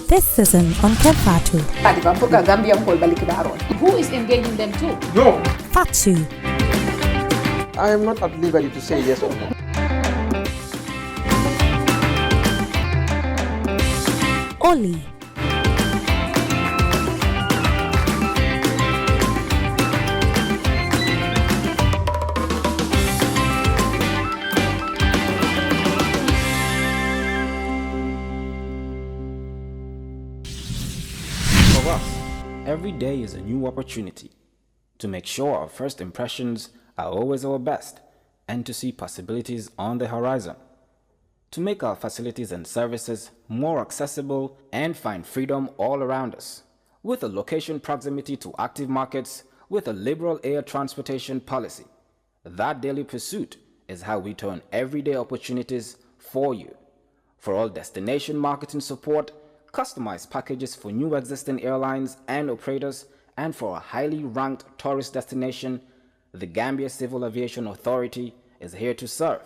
This season on KERR FATOU. Who is engaging them too? No. FATOU. I am not at liberty to say yes or no. Oli. For us, every day is a new opportunity to make sure our first impressions are always our best and to see possibilities on the horizon, to make our facilities and services more accessible and find freedom all around us. With a location proximity to active markets, with a liberal air transportation policy, that daily pursuit is how we turn everyday opportunities for you. For all destination marketing support, customized packages for new existing airlines and operators, and for a highly ranked tourist destination, the Gambia Civil Aviation Authority is here to serve.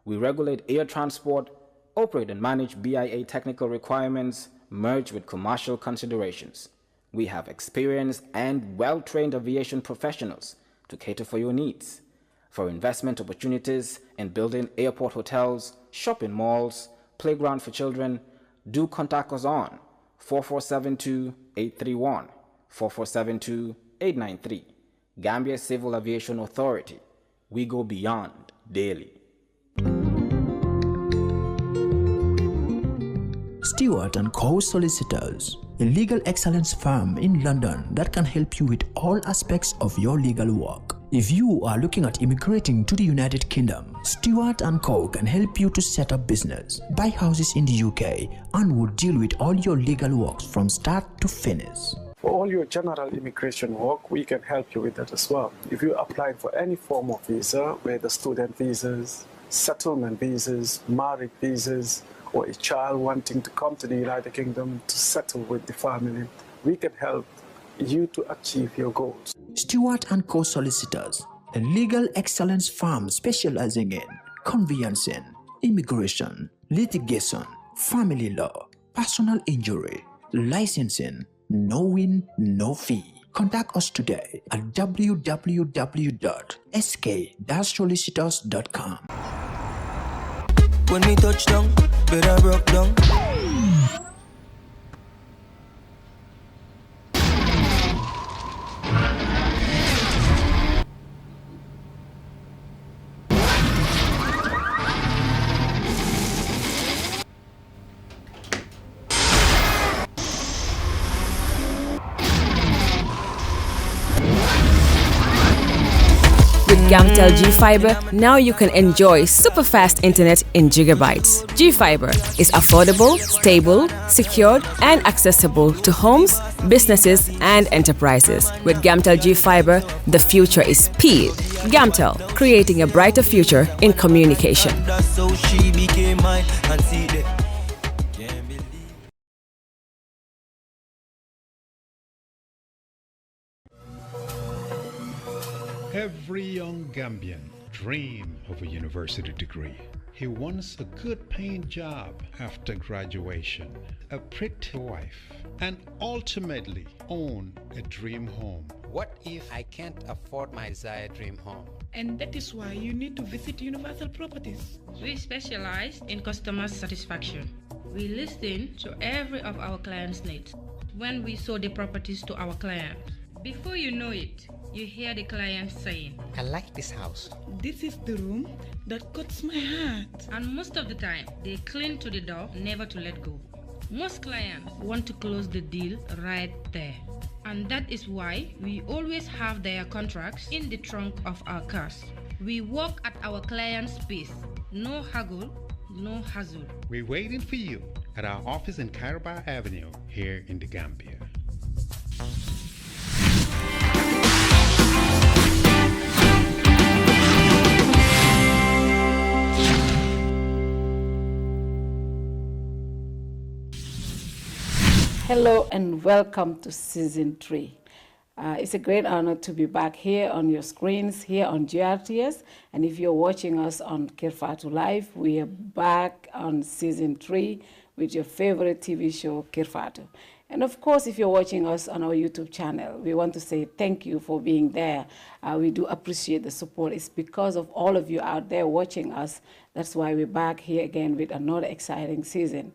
We regulate air transport, operate and manage BIA technical requirements, merged with commercial considerations. We have experienced and well-trained aviation professionals to cater for your needs. For investment opportunities in building airport hotels, shopping malls, playground for children, do contact us on 4472-831, 4472-893. Gambia Civil Aviation Authority. We go beyond daily. Stewart & Co. Solicitors, a legal excellence firm in London that can help you with all aspects of your legal work. If you are looking at immigrating to the United Kingdom, Stewart & Co. can help you to set up business, buy houses in the UK, and will deal with all your legal works from start to finish. For all your general immigration work, we can help you with that as well. If you're applying for any form of visa, whether student visas, settlement visas, marriage visas, or a child wanting to come to the United Kingdom to settle with the family, we can help you to achieve your goals. Stewart & Co. Solicitors, a legal excellence firm specializing in conveyancing, immigration, litigation, family law, personal injury, licensing, no win, no fee. Contact us today at www.sk-solicitors.com. When we touch down, better broke down. With Gamtel G Fiber, now you can enjoy super fast internet in gigabytes. G Fiber is affordable, stable, secured, and accessible to homes, businesses, and enterprises. With Gamtel G Fiber, the future is speed. Gamtel, creating a brighter future in communication. That's how she became mine and see that. Every young Gambian dreams of a university degree. He wants a good paying job after graduation, a pretty wife, and ultimately own a dream home. What if I can't afford my desired dream home? And that is why you need to visit Universal Properties. We specialize in customer satisfaction. We listen to every of our clients' needs when we show the properties to our clients. Before you know it, you hear the client saying, I like this house. This is the room that cuts my heart. And most of the time, they cling to the door, never to let go. Most clients want to close the deal right there. And that is why we always have their contracts in the trunk of our cars. We work at our client's pace. No haggle, no hassle. We're waiting for you at our office in Caraba Avenue here in the Gambia. Hello and welcome to Season 3. It's a great honor to be back here on your screens, here on GRTS. And if you're watching us on KERR FATOU Live, we are back on season 3 with your favorite TV show, KERR FATOU. And of course, if you're watching us on our YouTube channel, we want to say thank you for being there. We do appreciate the support. It's because of all of you out there watching us. That's why we're back here again with another exciting season.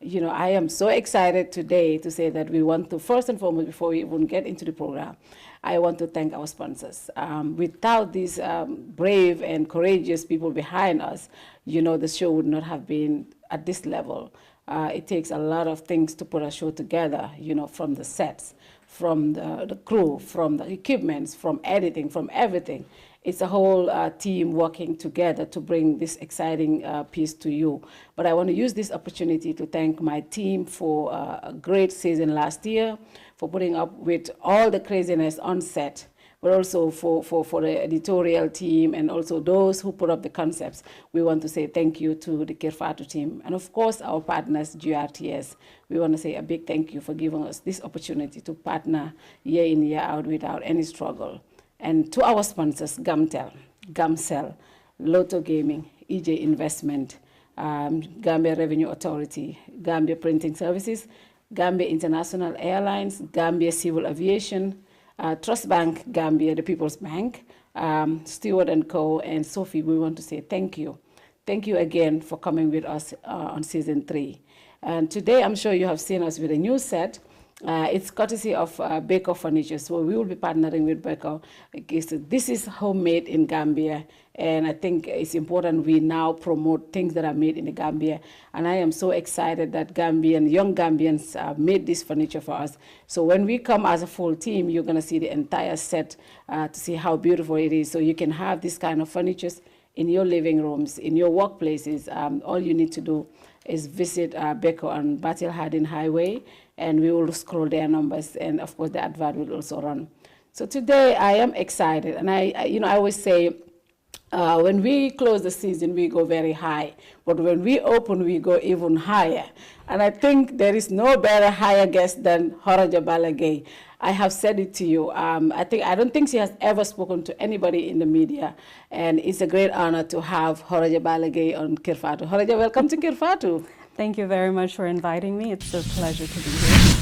You know, I am so excited today to say that we want to, first and foremost, before we even get into the program, I want to thank our sponsors. Without these brave and courageous people behind us, you know, the show would not have been at this level. It takes a lot of things to put a show together, you know, from the sets, from the crew, from the equipments, from editing, from everything. It's a whole team working together to bring this exciting piece to you. But I want to use this opportunity to thank my team for a great season last year, for putting up with all the craziness on set, but also for the editorial team and also those who put up the concepts. We want to say thank you to the KERR FATOU team. And of course, our partners, GRTS. We want to say a big thank you for giving us this opportunity to partner year in, year out without any struggle. And to our sponsors, Gamcel, Lotto Gaming, EJ Investment, Gambia Revenue Authority, Gambia Printing Services, Gambia International Airlines, Gambia Civil Aviation, Trust Bank Gambia, the People's Bank, Stewart & Co., and Sophie. We want to say thank you. Thank you again for coming with us on season 3. And today, I'm sure you have seen us with a new set. It's courtesy of Baker Furniture, so we will be partnering with Baker. This is homemade in Gambia, and I think it's important we now promote things that are made in the Gambia. And I am so excited that young Gambians made this furniture for us. So when we come as a full team, you're going to see the entire set to see how beautiful it is. So you can have this kind of furniture in your living rooms, in your workplaces. All you need to do is visit Baker on Battle Hardin Highway, and we will scroll their numbers, and of course the advert will also run. So today I am excited, and I always say, when we close the season, we go very high, but when we open, we go even higher. And I think there is no better higher guest than Horejah Bala Gaye. I have said it to you. I don't think she has ever spoken to anybody in the media, and it's a great honor to have Horejah Bala Gaye on KERR FATOU. Horejah, welcome to KERR FATOU. Thank you very much for inviting me. It's a pleasure to be here.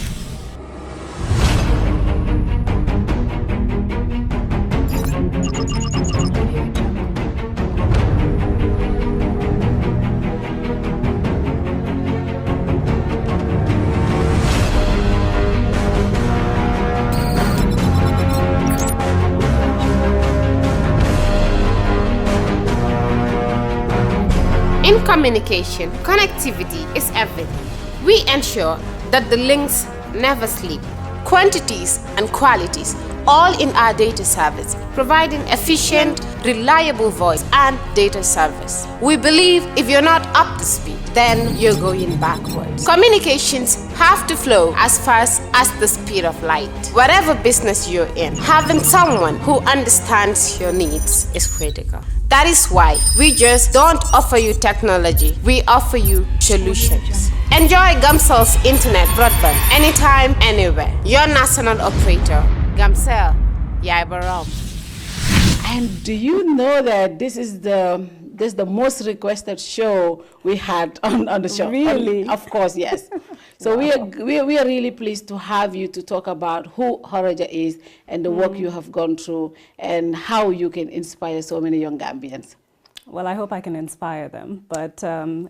In communication, connectivity is everything. We ensure that the links never sleep. Quantities and qualities, all in our data service, providing efficient, reliable voice and data service. We believe if you're not up to speed, then you're going backwards. Communications have to flow as fast as the speed of light. Whatever business you're in, having someone who understands your needs is critical. That is why we just don't offer you technology, we offer you solutions. Enjoy Gamcel's internet broadband anytime, anywhere. Your national operator, Gamcel, Yaibaram. And do you know that this is the most requested show we had on the show? Really? Of course, yes. So wow. we are really pleased to have you to talk about who Horejah is and the work you have gone through and how you can inspire so many young Gambians. Well, I hope I can inspire them, but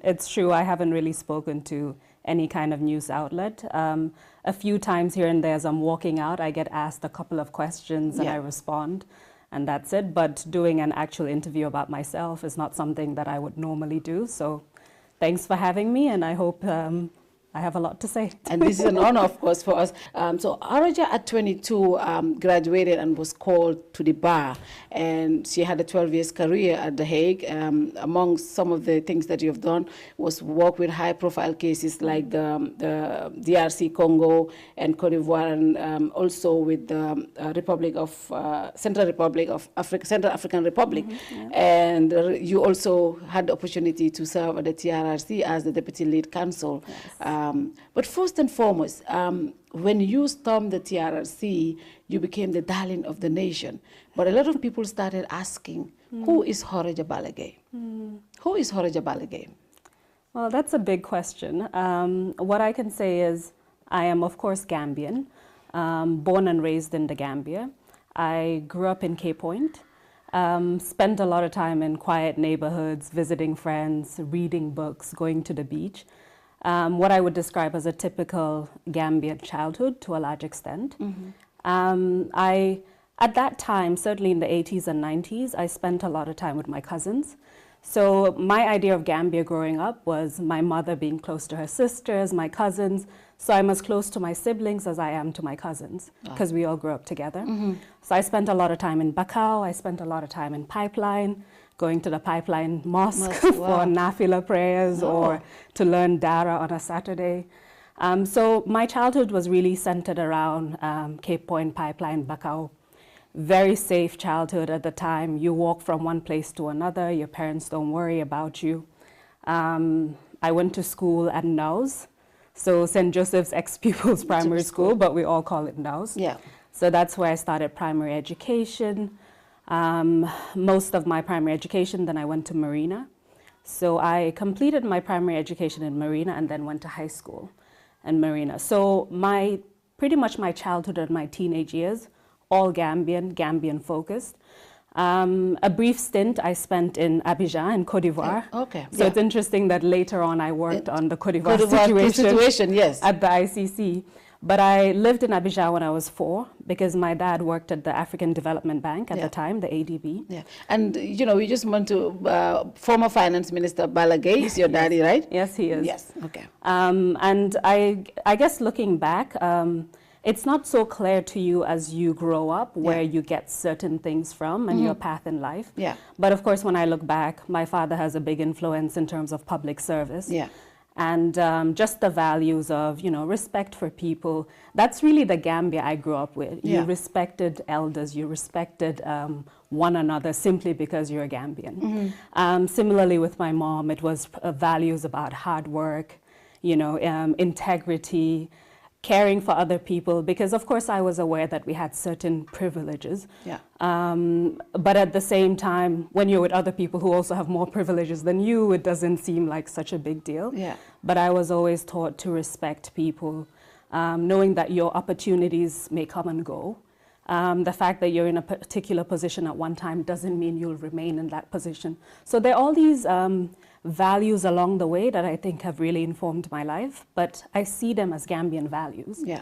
it's true, I haven't really spoken to any kind of news outlet. A few times here and there as I'm walking out, I get asked a couple of questions and I respond, and that's it. But doing an actual interview about myself is not something that I would normally do. So thanks for having me, and I hope I have a lot to say. And this is an honor, of course, for us. So Horejah at 22 graduated and was called to the bar. And she had a 12 years career at The Hague. Among some of the things that you've done was work with high-profile cases like the DRC Congo and Cote d'Ivoire, and also with the Central African Republic. And you also had the opportunity to serve at the TRRC as the Deputy Lead Counsel. But first and foremost, when you stormed the TRRC, you became the darling of the nation. But a lot of people started asking, who is Horejah Bala Gaye? Who is Horejah Bala Gaye? Well, that's a big question. What I can say is I am, of course, Gambian, born and raised in the Gambia. I grew up in Cape Point, spent a lot of time in quiet neighborhoods, visiting friends, reading books, going to the beach. What I would describe as a typical Gambian childhood to a large extent. At that time, certainly in the 80s and 90s, I spent a lot of time with my cousins. So my idea of Gambia growing up was my mother being close to her sisters, my cousins. So I'm as close to my siblings as I am to my cousins because we all grew up together. So I spent a lot of time in Bakau. I spent a lot of time in Pipeline, going to the Pipeline Mosque for Nafila prayers or to learn Dara on a Saturday. So my childhood was really centered around Cape Point, Pipeline, Bakau. Very safe childhood at the time. You walk from one place to another. Your parents don't worry about you. I went to school at Naus, so St. Joseph's Ex-Pupils Primary School, but we all call it Naus. Yeah. So that's where I started primary education. Most of my primary education, then I went to Marina. So I completed my primary education in Marina and then went to high school in Marina. So pretty much my childhood and my teenage years, all Gambian focused. A brief stint I spent in Abidjan in Côte d'Ivoire. Okay. So it's interesting that later on I worked on the Côte d'Ivoire situation yes. at the ICC. But I lived in Abidjan when I was 4 because my dad worked at the African Development Bank at the time, the ADB. Yeah. And, you know, we just went to former Finance Minister Bala Gaye is your daddy, right? Yes, he is. Yes, okay. And I guess looking back, it's not so clear to you as you grow up where you get certain things from and your path in life. Yeah. But of course, when I look back, my father has a big influence in terms of public service. Yeah. And just the values of, you know, respect for people. That's really the Gambia I grew up with. You respected elders, you respected one another simply because you're a Gambian. Similarly with my mom, it was values about hard work, you know, integrity, caring for other people, because of course I was aware that we had certain privileges. Yeah. But at the same time, when you're with other people who also have more privileges than you, it doesn't seem like such a big deal. Yeah. But I was always taught to respect people, knowing that your opportunities may come and go. The fact that you're in a particular position at one time doesn't mean you'll remain in that position. So there are all these values along the way that I think have really informed my life, but I see them as Gambian values. Yeah.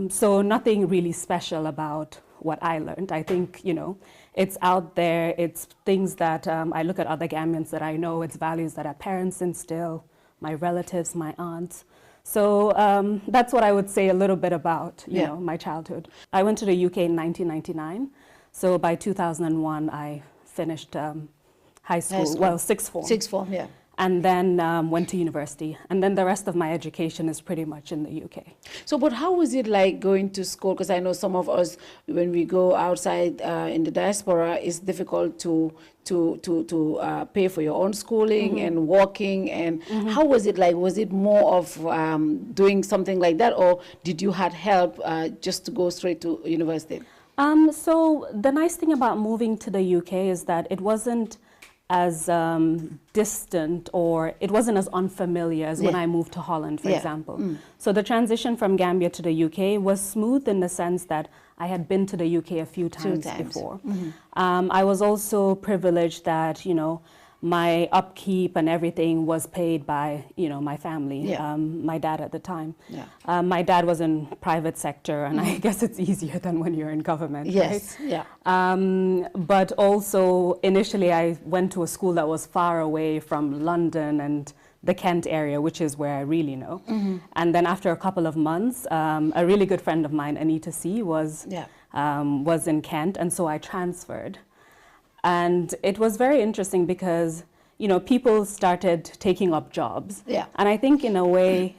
So nothing really special about what I learned. I think, you know, it's out there, it's things that I look at other Gambians that I know, it's values that our parents instill, my relatives, my aunts. So that's what I would say a little bit about, you know, my childhood. I went to the UK in 1999. So by 2001, I finished high school, well, sixth form. Sixth form, yeah. And then went to university. And then the rest of my education is pretty much in the UK. So, but how was it like going to school? Because I know some of us, when we go outside in the diaspora, it's difficult to pay for your own schooling and walking. And how was it like? Was it more of doing something like that? Or did you had help just to go straight to university? So the nice thing about moving to the UK is that it wasn't as distant, or it wasn't as unfamiliar as when I moved to Holland, for example. So the transition from Gambia to the UK was smooth in the sense that I had been to the UK a few times before. I was also privileged that, you know, my upkeep and everything was paid by, you know, my family, my dad at the time. My dad was in private sector, and I guess it's easier than when you're in government, right? But also, initially, I went to a school that was far away from London and the Kent area, which is where I really know. And then after a couple of months, a really good friend of mine, Anita C, was in Kent, and so I transferred. And it was very interesting because, you know, people started taking up jobs. And I think in a way,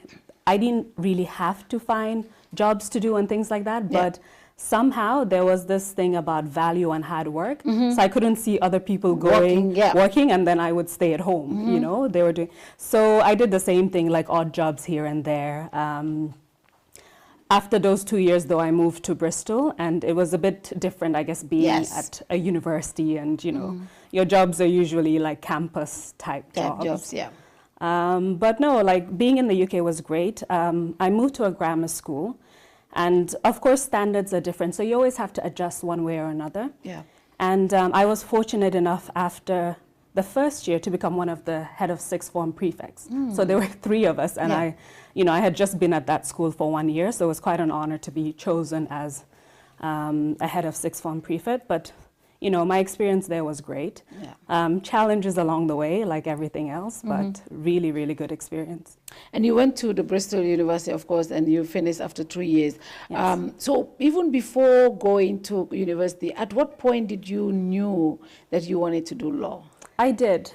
I didn't really have to find jobs to do and things like that, but somehow there was this thing about value and hard work. So I couldn't see other people working, and then I would stay at home, you know, they were doing. So I did the same thing, like odd jobs here and there. After those 2 years, though, I moved to Bristol, and it was a bit different, I guess, being at a university, and, you know, your jobs are usually like campus type jobs. But no, like being in the UK was great. I moved to a grammar school. And of course, standards are different, so you always have to adjust one way or another. And I was fortunate enough after the first year to become one of the head of sixth form prefects. So there were 3 of us, and I had just been at that school for 1 year, so it was quite an honor to be chosen as a head of sixth form prefect. But you know, my experience there was great. Challenges along the way, like everything else, but really, really good experience. And you went to the Bristol University, of course, and you finished after 3 years. So even before going to university, at what point did you knew that you wanted to do law? I did,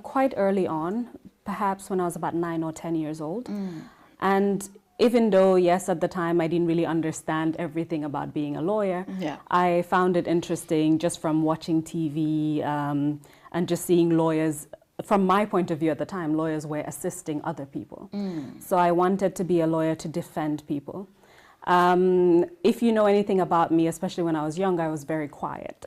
quite early on, perhaps when I was about 9 or 10 years old. And even though, yes, at the time I didn't really understand everything about being a lawyer, I found it interesting just from watching TV and just seeing lawyers. From my point of view at the time, lawyers were assisting other people. So I wanted to be a lawyer to defend people. If you know anything about me, especially when I was young, I was very quiet.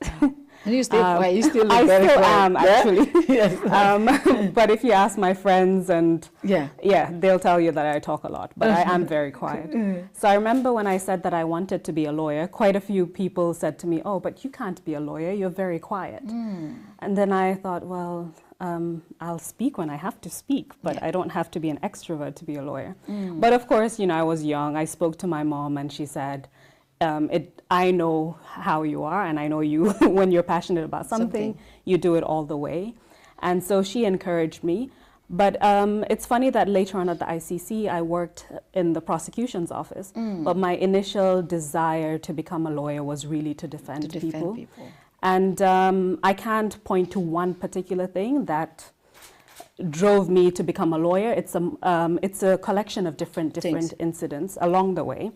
And you still quiet? You still look I very still quiet. am, actually. But if you ask my friends, and they'll tell you that I talk a lot, but I am very quiet. So I remember when I said that I wanted to be a lawyer, quite a few people said to me, "Oh, but you can't be a lawyer, you're very quiet." And then I thought, well, I'll speak when I have to speak, but I don't have to be an extrovert to be a lawyer. But of course, you know, I was young. I spoke to my mom, and she said, I know how you are, and I know you, when you're passionate about something, you do it all the way. And so she encouraged me. But it's funny that later on at the ICC, I worked in the prosecution's office. But my initial desire to become a lawyer was really to defend people. And I can't point to one particular thing that drove me to become a lawyer. It's a collection of different incidents along the way,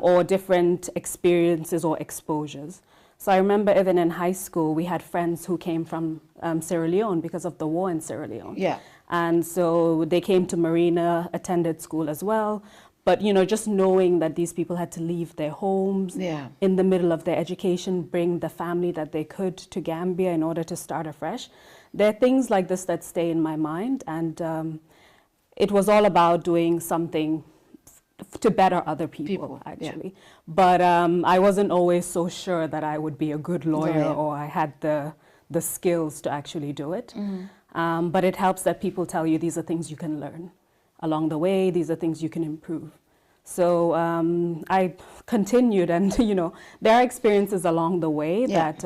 or different experiences or exposures. So I remember even in high school, we had friends who came from Sierra Leone because of the war in Sierra Leone. And so they came to Marina, attended school as well. But, you know, just knowing that these people had to leave their homes in the middle of their education, bring the family that they could to Gambia in order to start afresh. There are things like this that stay in my mind. And it was all about doing something to better other people actually. But I wasn't always so sure that I would be a good lawyer or I had the skills to actually do it. But it helps that people tell you these are things you can learn along the way, these are things you can improve. So I continued, and you know, there are experiences along the way that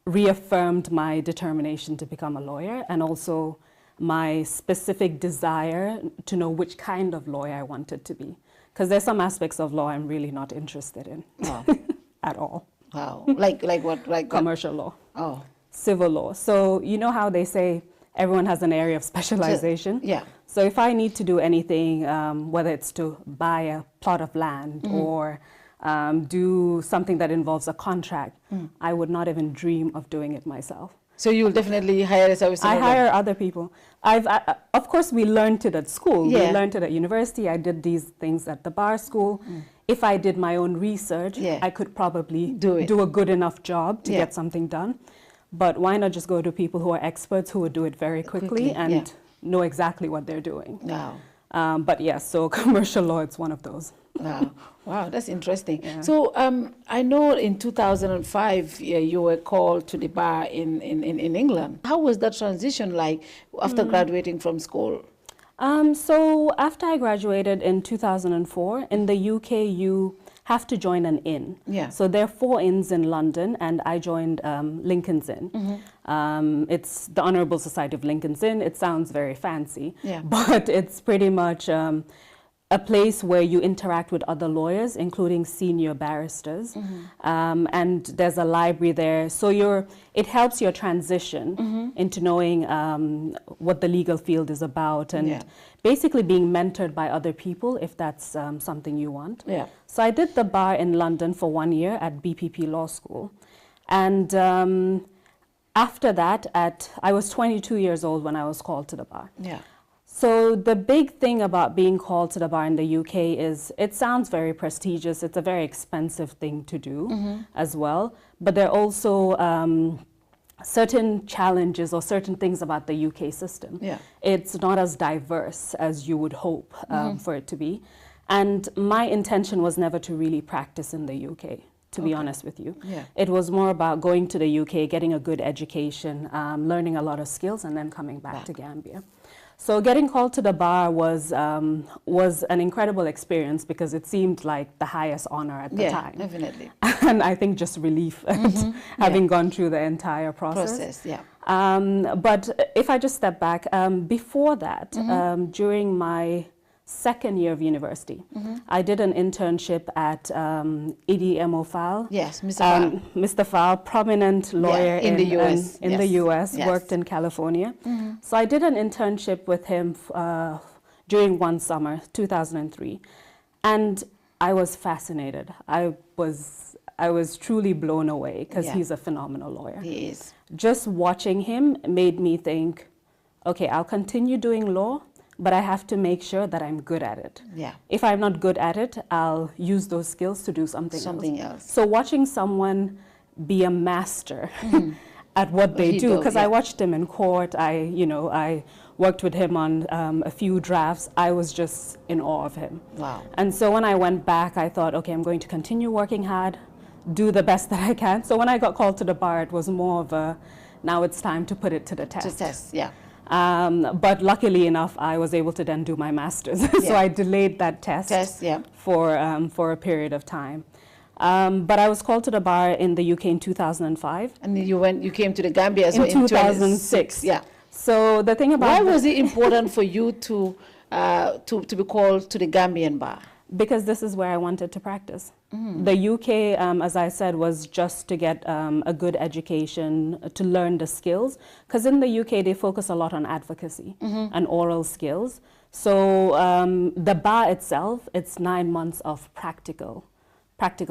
reaffirmed my determination to become a lawyer, and also my specific desire to know which kind of lawyer I wanted to be. Because there's some aspects of law I'm really not interested in at all. Wow, like what? Like commercial law. Civil law. So you know how they say everyone has an area of specialization? So if I need to do anything, whether it's to buy a plot of land or do something that involves a contract, I would not even dream of doing it myself. So you'll definitely hire a service I hire other people. Of course, we learned it at school. We learned it at university. I did these things at the bar school. If I did my own research, I could probably do a good enough job to get something done. But why not just go to people who are experts who would do it very quickly and know exactly what they're doing? But yes, so commercial law, it's one of those. Wow, that's interesting. So I know in 2005 you were called to the bar in England. How was that transition like after graduating from school? So after I graduated in 2004, in the UK you have to join an inn. So there are 4 inns in London, and I joined Lincoln's Inn. It's the Honourable Society of Lincoln's Inn. It sounds very fancy, but it's pretty much a a place where you interact with other lawyers, including senior barristers, and there's a library there. So it helps your transition into knowing what the legal field is about, and basically being mentored by other people if that's something you want. Yeah. So I did the bar in London for 1 year at BPP Law School, and after that, I was 22 years old when I was called to the bar. Yeah. So the big thing about being called to the bar in the UK is it sounds very prestigious. It's a very expensive thing to do as well. But there are also certain challenges or certain things about the UK system. Yeah. It's not as diverse as you would hope for it to be. And my intention was never to really practice in the UK, to be honest with you. Yeah. It was more about going to the UK, getting a good education, learning a lot of skills, and then coming back to Gambia. So getting called to the bar was an incredible experience because it seemed like the highest honor at the time. Yeah, definitely. And I think just relief having gone through the entire process. But if I just step back, before that, during my second year of university, I did an internship at Ep01. Yes, Mr. Fowle. Mr. Fowle, prominent lawyer in the US. In the US, worked in California. So I did an internship with him during one summer, 2003. And I was fascinated. I was truly blown away because he's a phenomenal lawyer. He is. Just watching him made me think, okay, I'll continue doing law, but I have to make sure that I'm good at it. Yeah. If I'm not good at it, I'll use those skills to do something else. So watching someone be a master at what they do, because I watched him in court, I worked with him on a few drafts. I was just in awe of him. Wow. And so when I went back, I thought, okay, I'm going to continue working hard, do the best that I can. So when I got called to the bar, it was more of a, now it's time to put it to the test. To test, yeah. But luckily enough, I was able to then do my master's. So I delayed that test for a period of time. But I was called to the bar in the UK in 2005. And you came to the Gambia as well in 2006. Yeah. So the thing about... Why was it important for you to be called to the Gambian bar? Because this is where I wanted to practice. The UK, as I said, was just to get a good education, to learn the skills. Because in the UK, they focus a lot on advocacy and oral skills. So the bar itself, it's 9 months of practical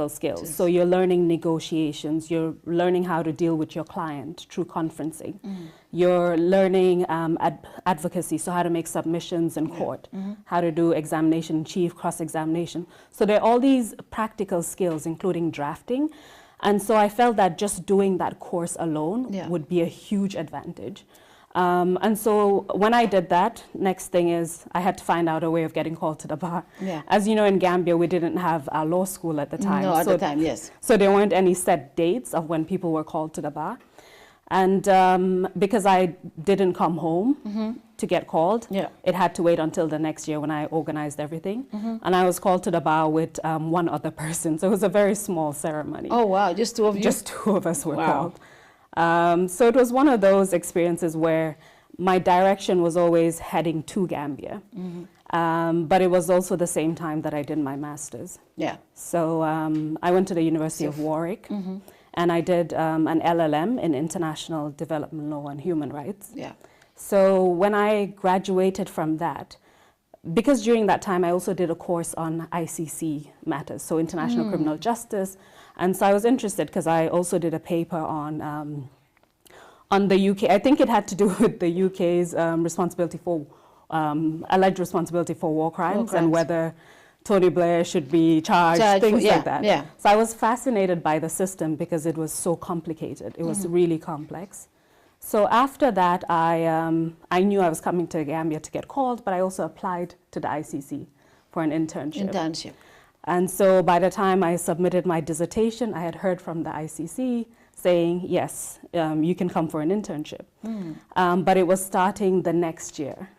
skills. So you're learning negotiations, you're learning how to deal with your client through conferencing. You're learning advocacy, so how to make submissions in court, how to do examination in chief, cross-examination. So there are all these practical skills, including drafting. And so I felt that just doing that course alone would be a huge advantage. And so when I did that, next thing is I had to find out a way of getting called to the bar. Yeah. As you know, in Gambia, we didn't have a law school at the time. No, at the time, yes. So there weren't any set dates of when people were called to the bar. And because I didn't come home to get called, it had to wait until the next year when I organized everything. And I was called to the bar with one other person. So it was a very small ceremony. Oh, wow. Just two of you? Just two of us were called. So it was one of those experiences where my direction was always heading to Gambia. But it was also the same time that I did my master's. Yeah. So I went to the University of Warwick, and I did an LLM in International Development Law and Human Rights. Yeah. So when I graduated from that, because during that time I also did a course on ICC matters, so International Criminal Justice. And so I was interested because I also did a paper on the UK. I think it had to do with the UK's responsibility for, alleged responsibility for war crimes and whether Tony Blair should be charged, things like that. Yeah. So I was fascinated by the system because it was so complicated. It was really complex. So after that, I knew I was coming to Gambia to get called, but I also applied to the ICC for an internship. And so by the time I submitted my dissertation, I had heard from the ICC saying, yes, you can come for an internship. But it was starting the next year.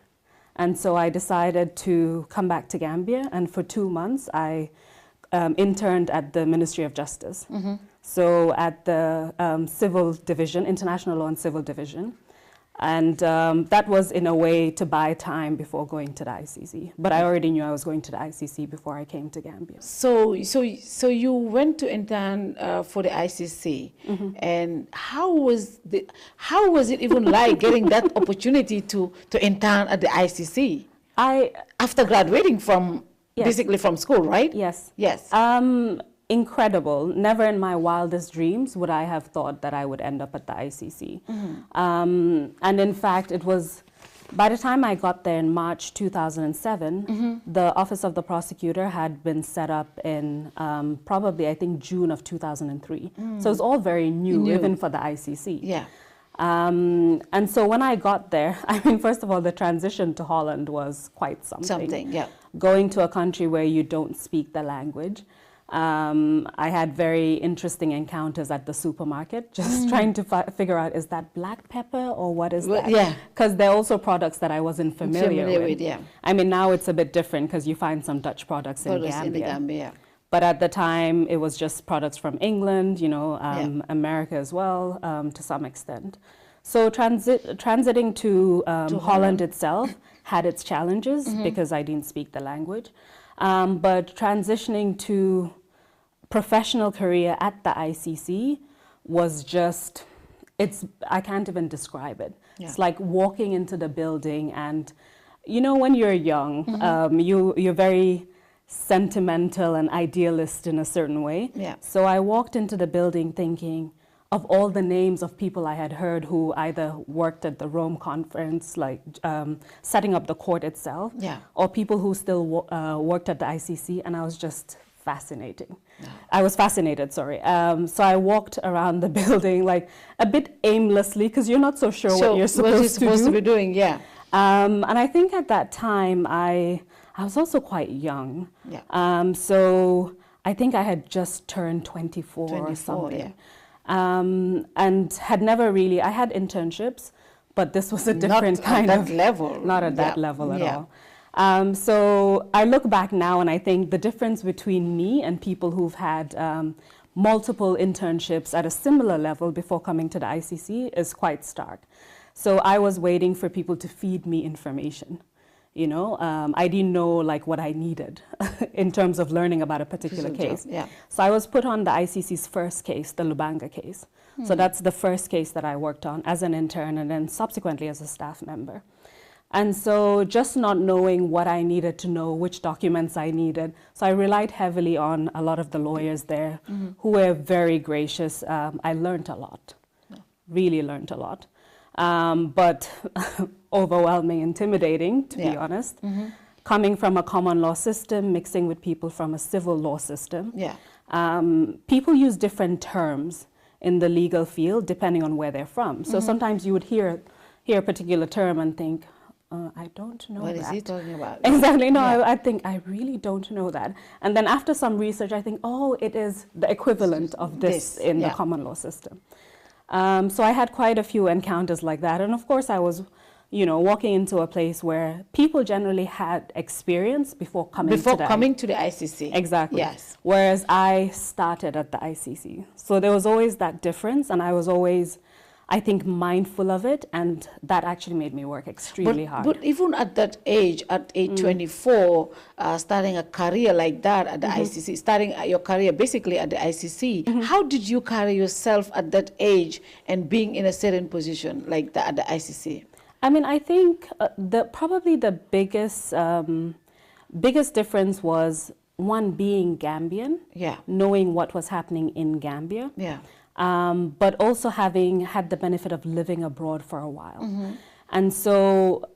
And so I decided to come back to Gambia, and for 2 months I interned at the Ministry of Justice. So at the Civil Division, International Law and Civil Division. And that was in a way to buy time before going to the ICC. But I already knew I was going to the ICC before I came to Gambia. So you went to intern for the ICC, and how was it even like getting that opportunity to intern at the ICC? After graduating from basically from school, right? Yes. Yes. Incredible. Never in my wildest dreams would I have thought that I would end up at the ICC. And in fact, it was, by the time I got there in March 2007, the Office of the Prosecutor had been set up in probably, I think, June of 2003. So it's all very new, even for the ICC. Yeah. And so when I got there, I mean, first of all, the transition to Holland was quite something. Yeah. Going to a country where you don't speak the language. I had very interesting encounters at the supermarket, just trying to figure out, is that black pepper or what is that? Yeah. Because they're also products that I wasn't familiar with. Yeah. I mean, now it's a bit different because you find some Dutch products in Gambia. But at the time, it was just products from England, you know, America as well, to some extent. So transiting to Holland itself had its challenges because I didn't speak the language. But transitioning to professional career at the ICC was just, I can't even describe it. Yeah. It's like walking into the building and, you know, when you're young, you're very sentimental and idealist in a certain way. Yeah. So I walked into the building thinking of all the names of people I had heard who either worked at the Rome conference, like setting up the court itself, or people who still worked at the ICC, and I was just fascinated. I was fascinated, sorry. So I walked around the building like a bit aimlessly because you're not so sure what you're supposed to be doing. Yeah. And I think at that time I was also quite young. Yeah. So I think I had just turned 24 or something. Yeah. And had never really, I had internships, but this was a different kind of level. Not at that level at all. So I look back now and I think the difference between me and people who've had multiple internships at a similar level before coming to the ICC is quite stark. So I was waiting for people to feed me information. You know, I didn't know like what I needed in terms of learning about a particular case. Yeah. So I was put on the ICC's first case, the Lubanga case. So that's the first case that I worked on as an intern and then subsequently as a staff member. And so just not knowing what I needed to know, which documents I needed. So I relied heavily on a lot of the lawyers there who were very gracious. I learned a lot, really learned a lot. But overwhelming, intimidating, to be honest. Coming from a common law system, mixing with people from a civil law system. Yeah. People use different terms in the legal field depending on where they're from. So sometimes you would hear a particular term and think, I don't know what that. What is he talking about? Exactly. No, I think I really don't know that. And then after some research, I think, oh, it is the equivalent of this in the common law system. So I had quite a few encounters like that. And of course, I was, you know, walking into a place where people generally had experience before coming to the ICC. Exactly. Yes. Whereas I started at the ICC. So there was always that difference, and I was always, I think, mindful of it, and that actually made me work extremely hard. But even at that age, at age 24, starting a career like that at the ICC, starting your career basically at the ICC, how did you carry yourself at that age and being in a certain position like that at the ICC? I mean, I think probably the biggest difference was, one, being Gambian, knowing what was happening in Gambia. Yeah. But also having had the benefit of living abroad for a while. And so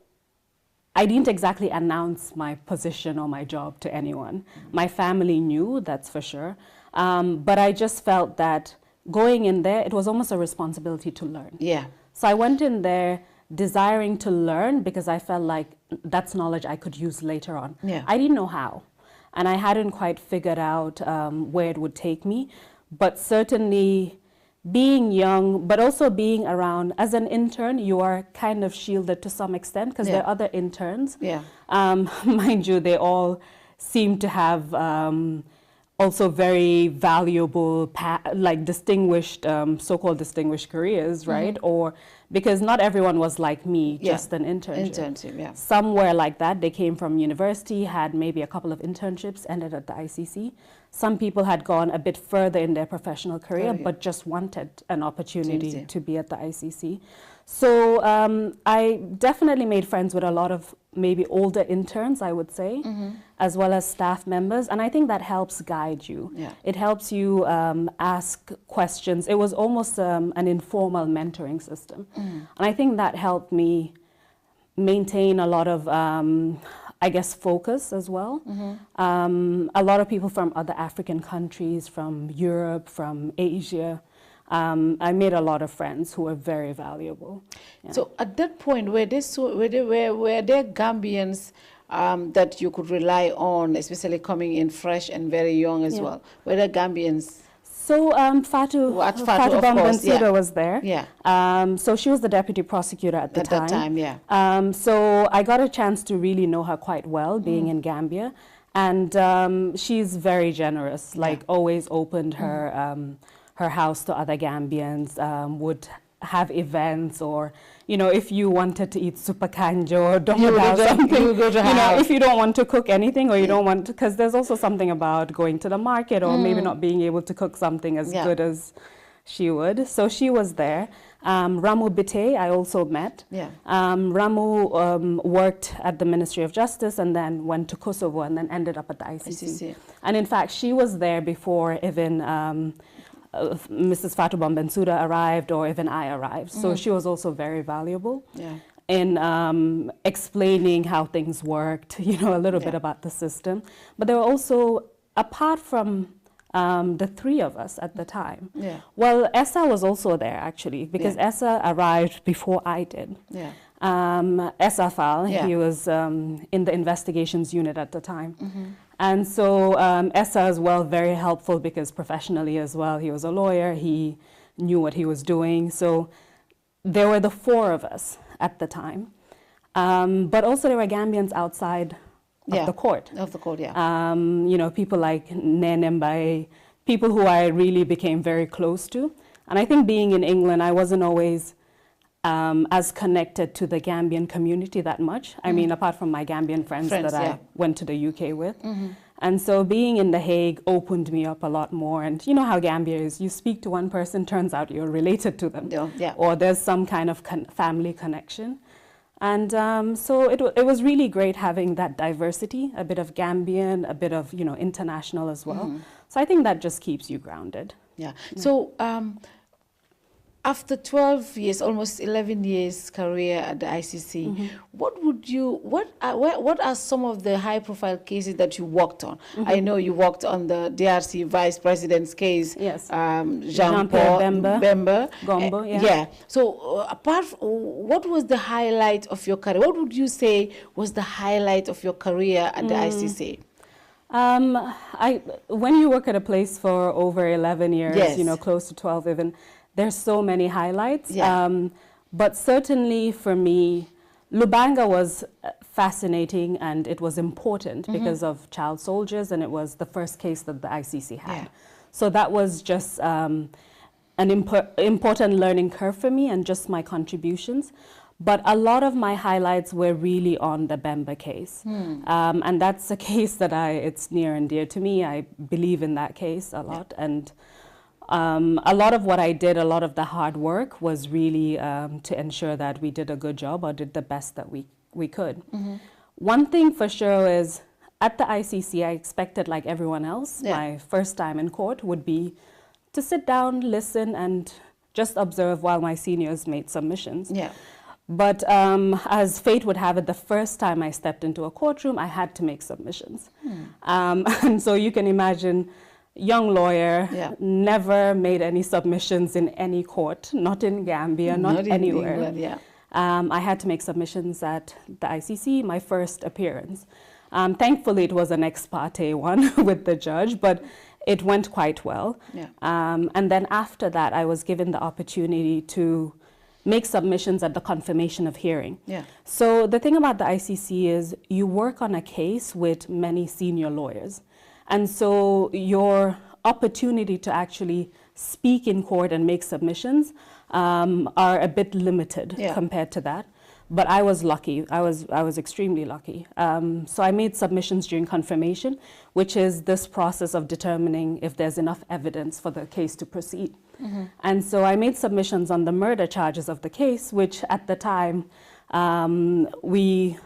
I didn't exactly announce my position or my job to anyone. My family knew, that's for sure. But I just felt that going in there, it was almost a responsibility to learn. Yeah. So I went in there desiring to learn because I felt like that's knowledge I could use later on. Yeah. I didn't know how. And I hadn't quite figured out where it would take me. But certainly being young, but also being around, as an intern, you are kind of shielded to some extent because there are other interns. Yeah. Mind you, they all seem to have also very valuable, like distinguished, so-called distinguished careers, right? Or because not everyone was like me, just an internship. Some were like that. They came from university, had maybe a couple of internships, ended at the ICC. Some people had gone a bit further in their professional career, but just wanted an opportunity to be at the ICC. So I definitely made friends with a lot of maybe older interns, I would say, as well as staff members. And I think that helps guide you. It helps you ask questions. It was almost an informal mentoring system. And I think that helped me maintain a lot of, I guess, focus as well. A lot of people from other African countries, from Europe, from Asia, I made a lot of friends who were very valuable. So at that point, were there Gambians that you could rely on, especially coming in fresh and very young as well? Were there Gambians? So Fatou Bensouda was there. So she was the deputy prosecutor at the time. At that time, so I got a chance to really know her quite well, being in Gambia. And she's very generous, like always opened her house to other Gambians, would have events, or, you know, if you wanted to eat super kanjo or domoda or something, you know, if you don't want to cook anything, or you don't want to, because there's also something about going to the market or maybe not being able to cook something as good as she would. So she was there. Ramu Bite, I also met. Ramu worked at the Ministry of Justice and then went to Kosovo and then ended up at the ICC. And in fact, she was there before even Mrs. Fatou Bensouda arrived, or even I arrived. So she was also very valuable in explaining how things worked, you know, a little bit about the system. But there were also, apart from the three of us at the time, well, Essa was also there actually, because Essa arrived before I did. Essa Fal, he was in the investigations unit at the time. And so Essa as well, very helpful, because professionally as well, he was a lawyer, he knew what he was doing. So there were the four of us at the time. But also there were Gambians outside of the court. You know, people like Nene Mbaye, people who I really became very close to. And I think being in England, I wasn't always as connected to the Gambian community that much. I mean, apart from my Gambian friends that I went to the UK with. And so being in The Hague opened me up a lot more. And you know how Gambia is. You speak to one person, turns out you're related to them. Or there's some kind of family connection. And so it was really great having that diversity, a bit of Gambian, a bit of, you know, international as well. So I think that just keeps you grounded. So after 12 years, almost 11 years career at the ICC, what are some of the high-profile cases that you worked on? I know you worked on the DRC Vice President's case, Jean-Paul Bemba. Gombo, So what was the highlight of your career? What would you say was the highlight of your career at the ICC? When you work at a place for over 11 years, you know, close to 12 even, there's so many highlights, but certainly for me, Lubanga was fascinating and it was important because of child soldiers, and it was the first case that the ICC had. So that was just an important learning curve for me and just my contributions. But a lot of my highlights were really on the Bemba case. And that's a case that it's near and dear to me. I believe in that case a lot. And a lot of what I did, a lot of the hard work was really to ensure that we did a good job or did the best that we could. One thing for sure is at the ICC, I expected, like everyone else, my first time in court would be to sit down, listen, and just observe while my seniors made submissions. But as fate would have it, the first time I stepped into a courtroom, I had to make submissions. And so you can imagine, young lawyer, never made any submissions in any court, not in Gambia, not anywhere. In England, I had to make submissions at the ICC, my first appearance. Thankfully, it was an ex parte one with the judge, but it went quite well. And then after that, I was given the opportunity to make submissions at the confirmation of hearing. So the thing about the ICC is you work on a case with many senior lawyers. And so your opportunity to actually speak in court and make submissions are a bit limited compared to that. But I was lucky. I was extremely lucky. So I made submissions during confirmation, which is this process of determining if there's enough evidence for the case to proceed. And so I made submissions on the murder charges of the case, which at the time we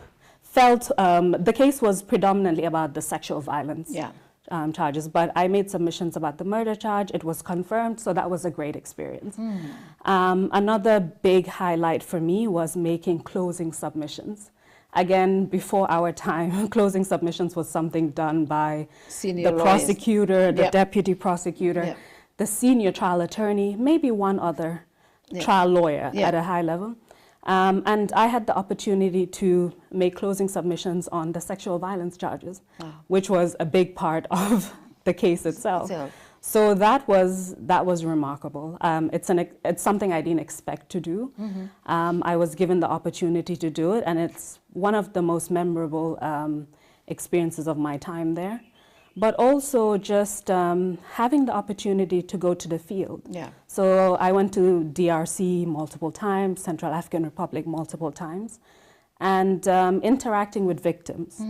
felt the case was predominantly about the sexual violence charges, but I made submissions about the murder charge. It was confirmed, so that was a great experience. Another big highlight for me was making closing submissions. Again, before our time, closing submissions was something done by Senior the lawyers. prosecutor, the deputy prosecutor, the senior trial attorney, maybe one other trial lawyer at a high level. And I had the opportunity to make closing submissions on the sexual violence charges, which was a big part of the case itself. So that was remarkable. It's something I didn't expect to do. I was given the opportunity to do it, and it's one of the most memorable experiences of my time there. But also just having the opportunity to go to the field. So I went to DRC multiple times, Central African Republic multiple times, and interacting with victims.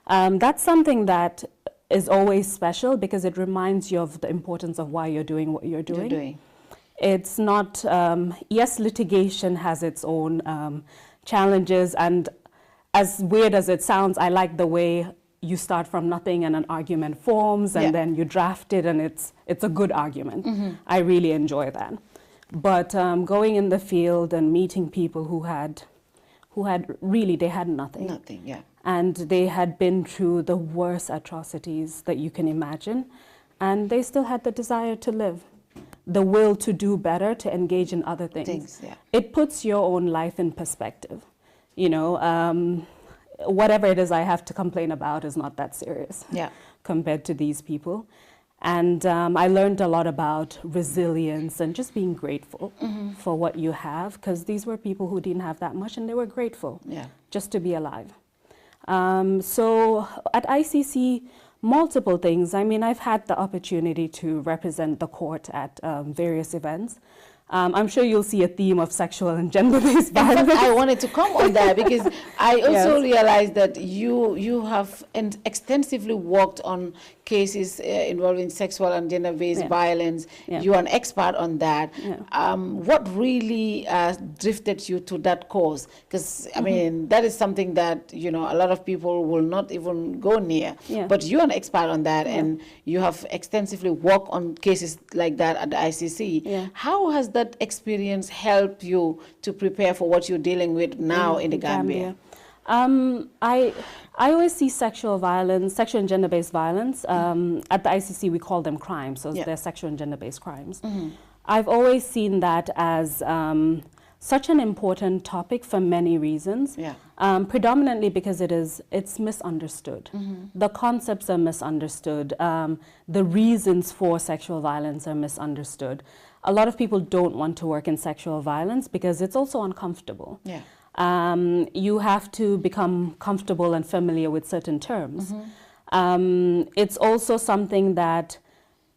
That's something that is always special because it reminds you of the importance of why you're doing what you're doing. It's not, yes, litigation has its own challenges, and as weird as it sounds, I like the way you start from nothing and an argument forms, and then you draft it, and it's a good argument. I really enjoy that. But going in the field and meeting people who had really, they had nothing. And they had been through the worst atrocities that you can imagine, and they still had the desire to live, the will to do better, to engage in other things. It puts your own life in perspective. You know, whatever it is I have to complain about is not that serious compared to these people. And I learned a lot about resilience and just being grateful for what you have, because these were people who didn't have that much, and they were grateful just to be alive. So at ICC, multiple things. I mean, I've had the opportunity to represent the court at various events. I'm sure you'll see a theme of sexual and gender-based violence. I wanted to come on that because I also realized that you have extensively worked on cases involving sexual and gender-based violence. You're an expert on that. What really drifted you to that cause? Because, I mean, that is something that, you know, a lot of people will not even go near. But you're an expert on that, and you have extensively worked on cases like that at the ICC. How has that experience helped you to prepare for what you're dealing with now in the Gambia? I always see sexual violence, sexual and gender-based violence. At the ICC, we call them crimes, so they're sexual and gender-based crimes. I've always seen that as such an important topic for many reasons, predominantly because it's misunderstood. The concepts are misunderstood. The reasons for sexual violence are misunderstood. A lot of people don't want to work in sexual violence because it's also uncomfortable. You have to become comfortable and familiar with certain terms. It's also something that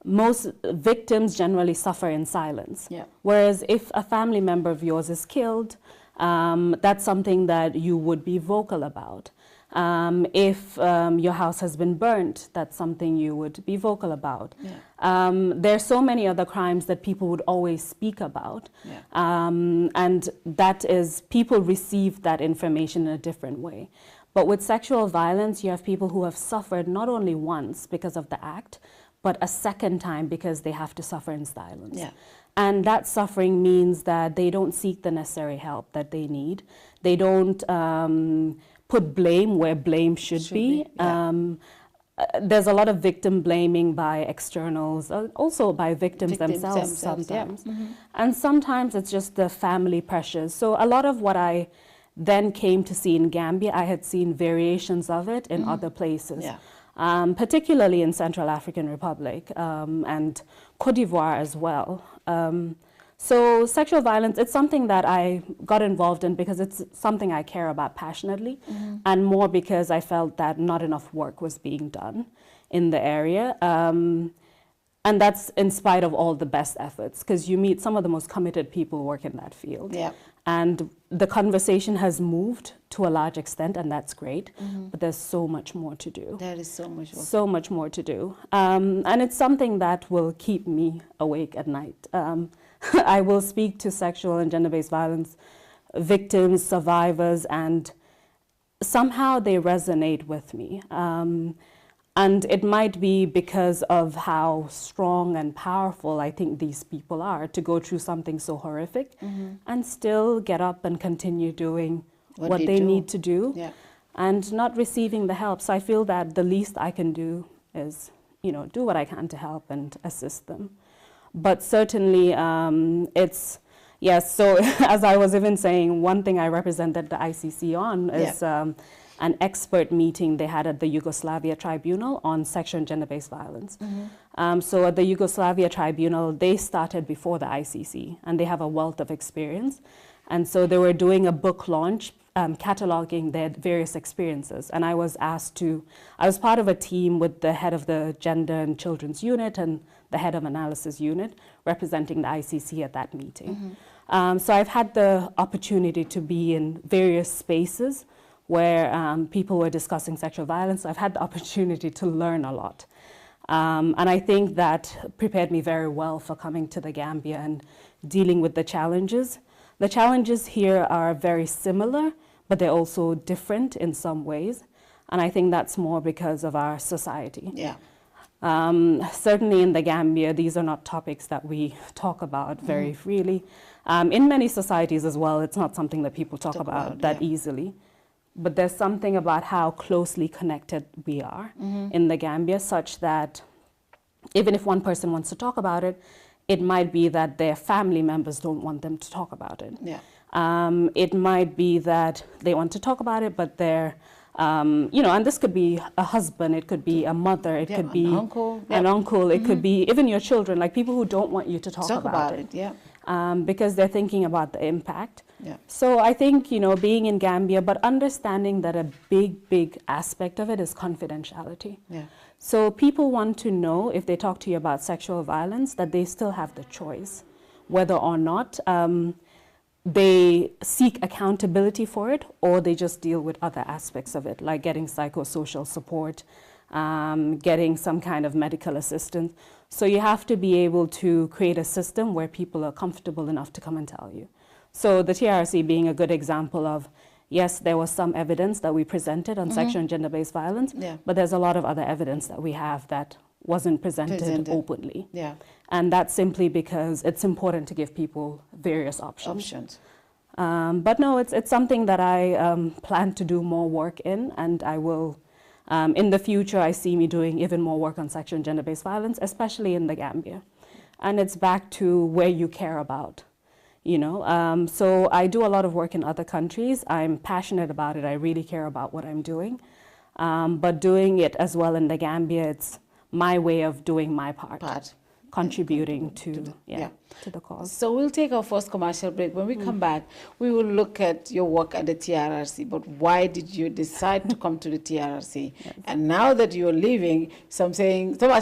most victims generally suffer in silence. Whereas if a family member of yours is killed, that's something that you would be vocal about. If your house has been burnt, that's something you would be vocal about. There are so many other crimes that people would always speak about. And that is, people receive that information in a different way. But with sexual violence, you have people who have suffered not only once because of the act, but a second time because they have to suffer in silence. And that suffering means that they don't seek the necessary help that they need. They don't put blame where blame should be. There's a lot of victim blaming by externals, also by victims themselves sometimes. And sometimes it's just the family pressures. So a lot of what I then came to see in Gambia, I had seen variations of it in other places. Particularly in Central African Republic and Cote d'Ivoire as well. So sexual violence, it's something that I got involved in because it's something I care about passionately, and more because I felt that not enough work was being done in the area. And that's in spite of all the best efforts, because you meet some of the most committed people who work in that field. Yeah. And the conversation has moved to a large extent, and that's great, but there's so much more to do. There is so much work. So much more to do. And it's something that will keep me awake at night. I will speak to sexual and gender-based violence victims, survivors, and somehow they resonate with me. And it might be because of how strong and powerful I think these people are to go through something so horrific and still get up and continue doing what they need to do and not receiving the help. So I feel that the least I can do is, you know, do what I can to help and assist them. But certainly it's, yes, so as I was even saying, one thing I represented the ICC on is an expert meeting they had at the Yugoslavia Tribunal on sexual and gender-based violence. So at the Yugoslavia Tribunal, they started before the ICC, and they have a wealth of experience. And so they were doing a book launch, cataloging their various experiences. And I was asked to, I was part of a team with the head of the Gender and Children's Unit and the head of Analysis Unit, representing the ICC at that meeting. So I've had the opportunity to be in various spaces where people were discussing sexual violence. I've had the opportunity to learn a lot. And I think that prepared me very well for coming to the Gambia and dealing with the challenges. The challenges here are very similar, but they're also different in some ways. And I think that's more because of our society. Certainly in the Gambia, these are not topics that we talk about very freely. In many societies as well, it's not something that people talk about that easily. But there's something about how closely connected we are in the Gambia, such that even if one person wants to talk about it, it might be that their family members don't want them to talk about it. It might be that they want to talk about it, but they're, you know, and this could be a husband, it could be a mother, it could be an uncle, it could be even your children, like people who don't want you to talk about it. Because they're thinking about the impact. So I think, you know, being in Gambia, but understanding that a big aspect of it is confidentiality. So people want to know, if they talk to you about sexual violence, that they still have the choice, whether or not they seek accountability for it, or they just deal with other aspects of it, like getting psychosocial support, getting some kind of medical assistance. So you have to be able to create a system where people are comfortable enough to come and tell you. So the TRC being a good example of, yes, there was some evidence that we presented on sexual and gender-based violence, but there's a lot of other evidence that we have that wasn't presented openly. And that's simply because it's important to give people various options. But no, it's something that I plan to do more work in, and I will, in the future, I see me doing even more work on sexual and gender-based violence, especially in the Gambia. And it's back to where you care about, you know. So I do a lot of work in other countries. I'm passionate about it. I really care about what I'm doing. But doing it as well in the Gambia, it's my way of doing my part. Contributing to the cause. So we'll take our first commercial break. When we come back, we will look at your work at the TRRC. But why did you decide to come to the TRRC? And now that you're leaving, some are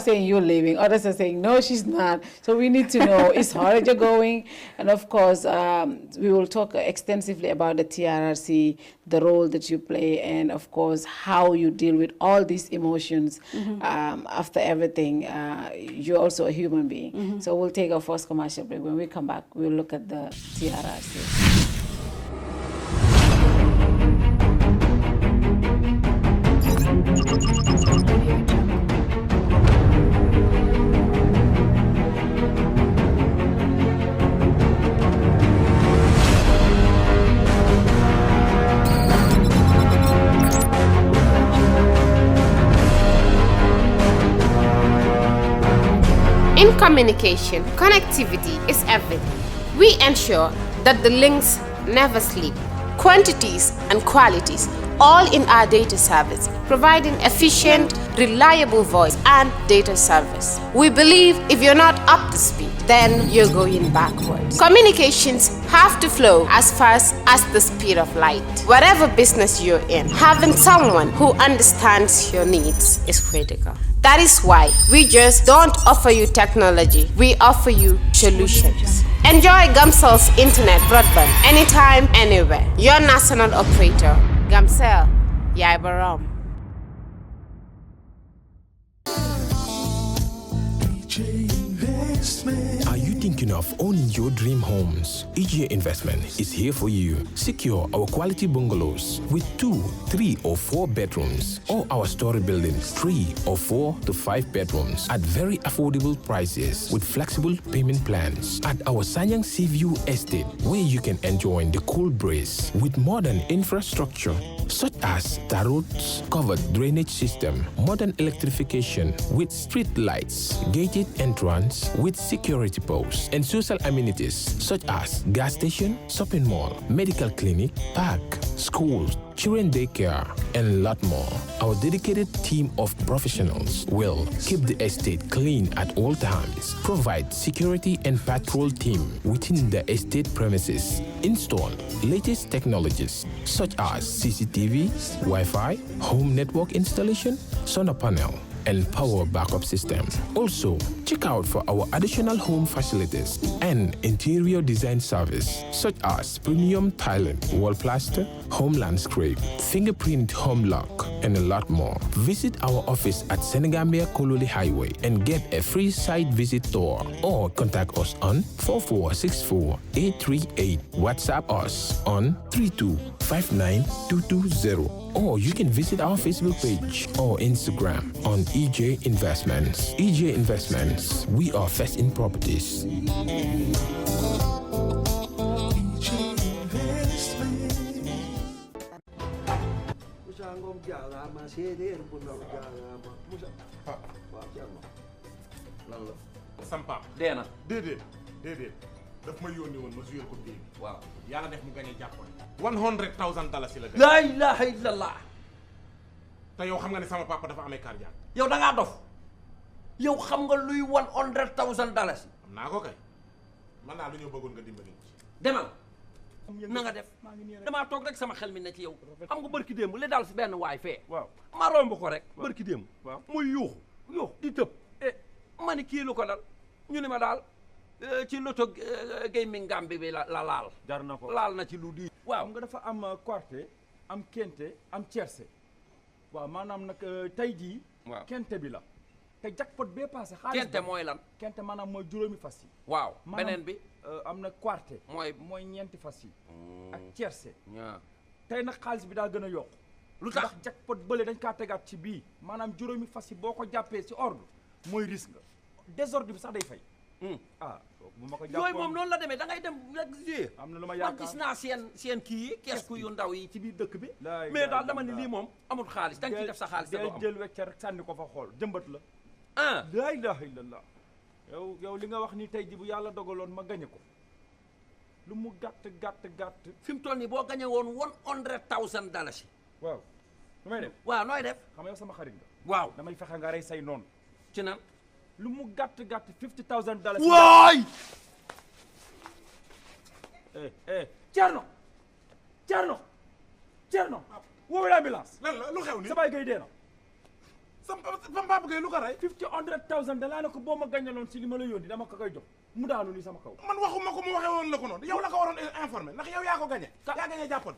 saying you're leaving, others are saying no, she's not. So we need to know, is Horejah going? And of course, we will talk extensively about the TRRC, the role that you play, and of course how you deal with all these emotions after everything. You're also a human being. So we'll take our first commercial break. When we come back, we'll look at the TRRC. In communication, connectivity is everything. We ensure that the links never sleep. Quantities and qualities, all in our data service, providing efficient reliable voice, and data service. We believe if you're not up to speed, then you're going backwards. Communications have to flow as fast as the speed of light. Whatever business you're in, having someone who understands your needs is critical. That is why we just don't offer you technology, we offer you solutions. Enjoy Gamcel's internet broadband anytime, anywhere. Your national operator, Gamcel, Yaibaram. Are you thinking of owning your dream homes? EJ Investment is here for you. Secure our quality bungalows with 2, 3, or 4 bedrooms, or our story buildings, 3 or 4 to 5 bedrooms at very affordable prices with flexible payment plans at our Sanyang Seaview Estate, where you can enjoy the cool breeze with modern infrastructure such as tar roads, covered drainage system, modern electrification with street lights, gated entrance with security posts, and social amenities such as gas station, shopping mall, medical clinic, park, schools, children daycare, and a lot more. Our dedicated team of professionals will keep the estate clean at all times, provide security and patrol team within the estate premises, install latest technologies such as CCTV, Wi-Fi, home network installation, solar panel, and power backup system. Also, check out for our additional home facilities and interior design service such as premium tiling, wall plaster, home landscape, fingerprint home lock, and a lot more. Visit our office at Senegambia Kololi Highway and get a free site visit tour, or contact us on 4464838. WhatsApp us on 3259220. Or you can visit our Facebook page or Instagram on EJ Investments. EJ Investments, we are first in properties. Sampam deena déedéet daf ma yónni woon ma suyal ko déeg waaw yàlla def mu gañe jàppoon $100,000 la la ilaha illallah te yow xam nga ne sama papa dafa amee cardiaque yow da ngaa dof yow xam nga luy $100,000 am naa ko kay man naa lu ñëw bëggoon nga dimbali demal na nga def damaa toog rek sama xel mi ne ci yow xam nga bërki démb li daal si benn waay fee waaw ma romb ko rek bërki démb waaw muy yuux di tëb ma ni kii lu ko dal ñu ne ma daal ci loto gaming Gambie bi la laal jar na ko laal na ci lu di waaw nga dafa am quarté am kente am tiercé waaw maanaam nag tey jii kente bi la te jackpot bee passé xaalis kente mooy lan kente maanaam mooy juróomi fas yi waaw beneen bi am na quarté mooy ñeenti fas yi ak tiercé tey nag xaalis bi daa gën a yokk lu tax ndax jackpot bële dañ kaa tegaat ci bii maanaam juróomi fas yi boo ko jàppee ci ordre mooy risque nga désordre bi sax day fay ah bu ma ko jàppoon yooyu moom noonu la demee da ngay dem rek jé am na lu ma yaakaar man gis naa seen kii yi keesku yu ndaw yi ci biir dëkk bi mais daal dama ni lii moom amul xaalis da nga ciy def sa xaalis da jël wecce rek sànni ko fa xool jëmbat la la ilaha illallah yow li nga wax ni tey ji bu yàlla dogaloon ma gañe ko lu mu gàtt fi mu toll nii boo gañe woon $100,000 waaw lu may def waaw nooy def xam nga yow sama xarit nga waaw damay fexe nga rey say noonu ci nan lu mu gàtt $50,000 waay Thierno woowee l'ambulance lan la lu xew ni sa baay Gaye dee na sama papa Gaye lu ko rey $100,000 ne ko boo ma gàññaloon si li ma la yónni dama ko koy jox mu daanu ni sama kaw man waxuma ko mu waxee woon la ko noonu yow la ko waroon informé ndax yow yaa ko gañe jàppoon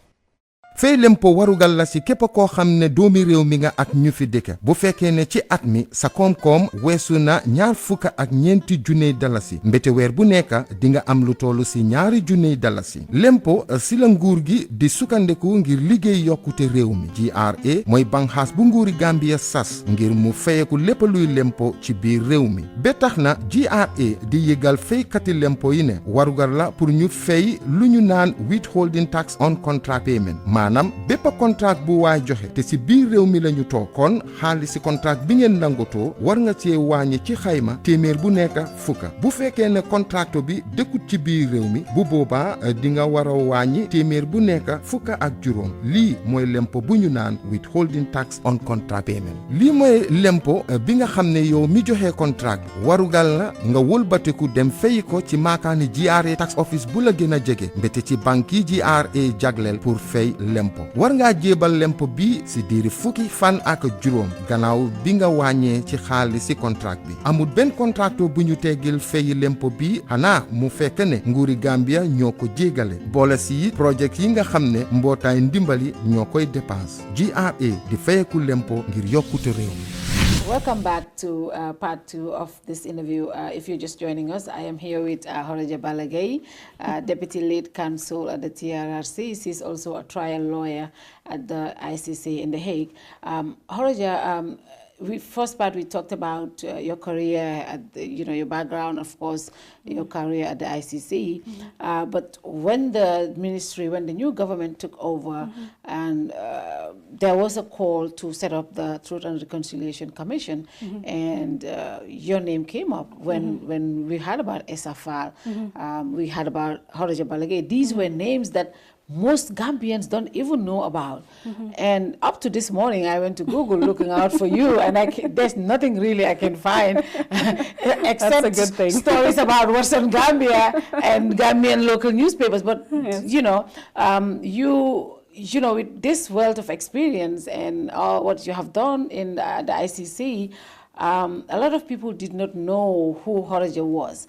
fay lempo warugal la si képp koo xam ne doomi réew mi nga ak ñu fi dëkk bu fekkee ne ci at mi sa koom-koom weesu na $2,400 mbete weer bu nekk di nga am lu tollu si $2,000 lempo si la nguur gi di sukkandiku ngir liggéey yokkute réew mi GRA mooy banxaas bu nguuri Gambia sas ngir mu fayeku lépp luy lempo ci biir réew mi ba tax na GRA di yëgal faykati lempo yi ne warugal la pour ñu fay lu ñu naan withholding tax on contract payment maanaam bépp contrat bu waay joxe te si biir réew mi lañu toog kon xaalis si contrat bi ngeen nangotoo war nga cee wàññi ci xayma téeméer bu nekk fukka bu fekkee ne contracto bi dëkkut ci biir réew mi bu boobaa di nga war a wàññi téeméer bu nekk fukka ak juróom lii mooy lempo bu ñu naan withholding tax on contract payment lii mooy lempo bi nga xam ne yow mi joxe contrat bi warugal la nga wëlbatiku dem fay ko ci maakaani GRA tax office bu la gën a jege mbete ci banque yi GRA jagleel pour fay lempo war ngaa jébal lempo bi si diiri fukki fan ak juróom gannaaw bi nga wàññee ci xaalis si contrat bi amul benn contracto bu ñu teggil fay lempo bi xanaa mu fekk ne nguuri Gambia ñoo ko jéegale boole si projet yi nga xam ne mbootaay ndimbali ñoo koy dépense GRA di fayeku lempo ngir yokkute réew mi. Welcome back to part 2 of this interview. If you're just joining us, I am here with Horejah Bala Gaye, Deputy Lead Counsel at the TRRC. She's also a trial lawyer at the ICC in The Hague. Horejah, first part we talked about your career, at the, your background, of course, your career at the ICC. But when the new government took over, and there was a call to set up the Truth and Reconciliation Commission, and your name came up when we heard about SFR, we heard about Horejah Bala Gaye. These were names that most Gambians don't even know about. And up to this morning, I went to Google looking out for you, and there's nothing really I can find except stories about Western Gambia and Gambian local newspapers. But, with this wealth of experience and what you have done in the ICC, a lot of people did not know who Horejah was.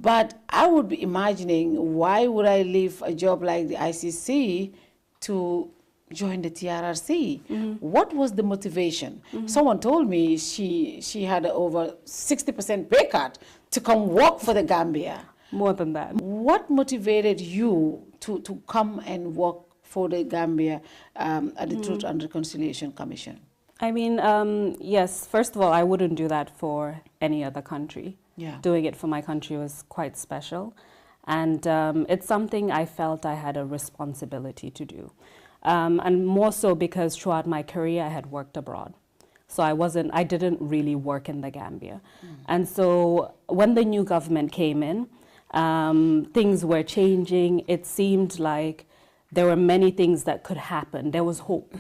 But I would be imagining, why would I leave a job like the ICC to join the TRRC? What was the motivation? Someone told me she had over 60% pay cut to come work for the Gambia. More than that. What motivated you to come and work for the Gambia at the Truth and Reconciliation Commission? I mean, yes, first of all, I wouldn't do that for any other country. Yeah. Doing it for my country was quite special. And it's something I felt I had a responsibility to do. And more so because throughout my career, I had worked abroad. So I didn't really work in the Gambia. And so when the new government came in, things were changing. It seemed like there were many things that could happen. There was hope.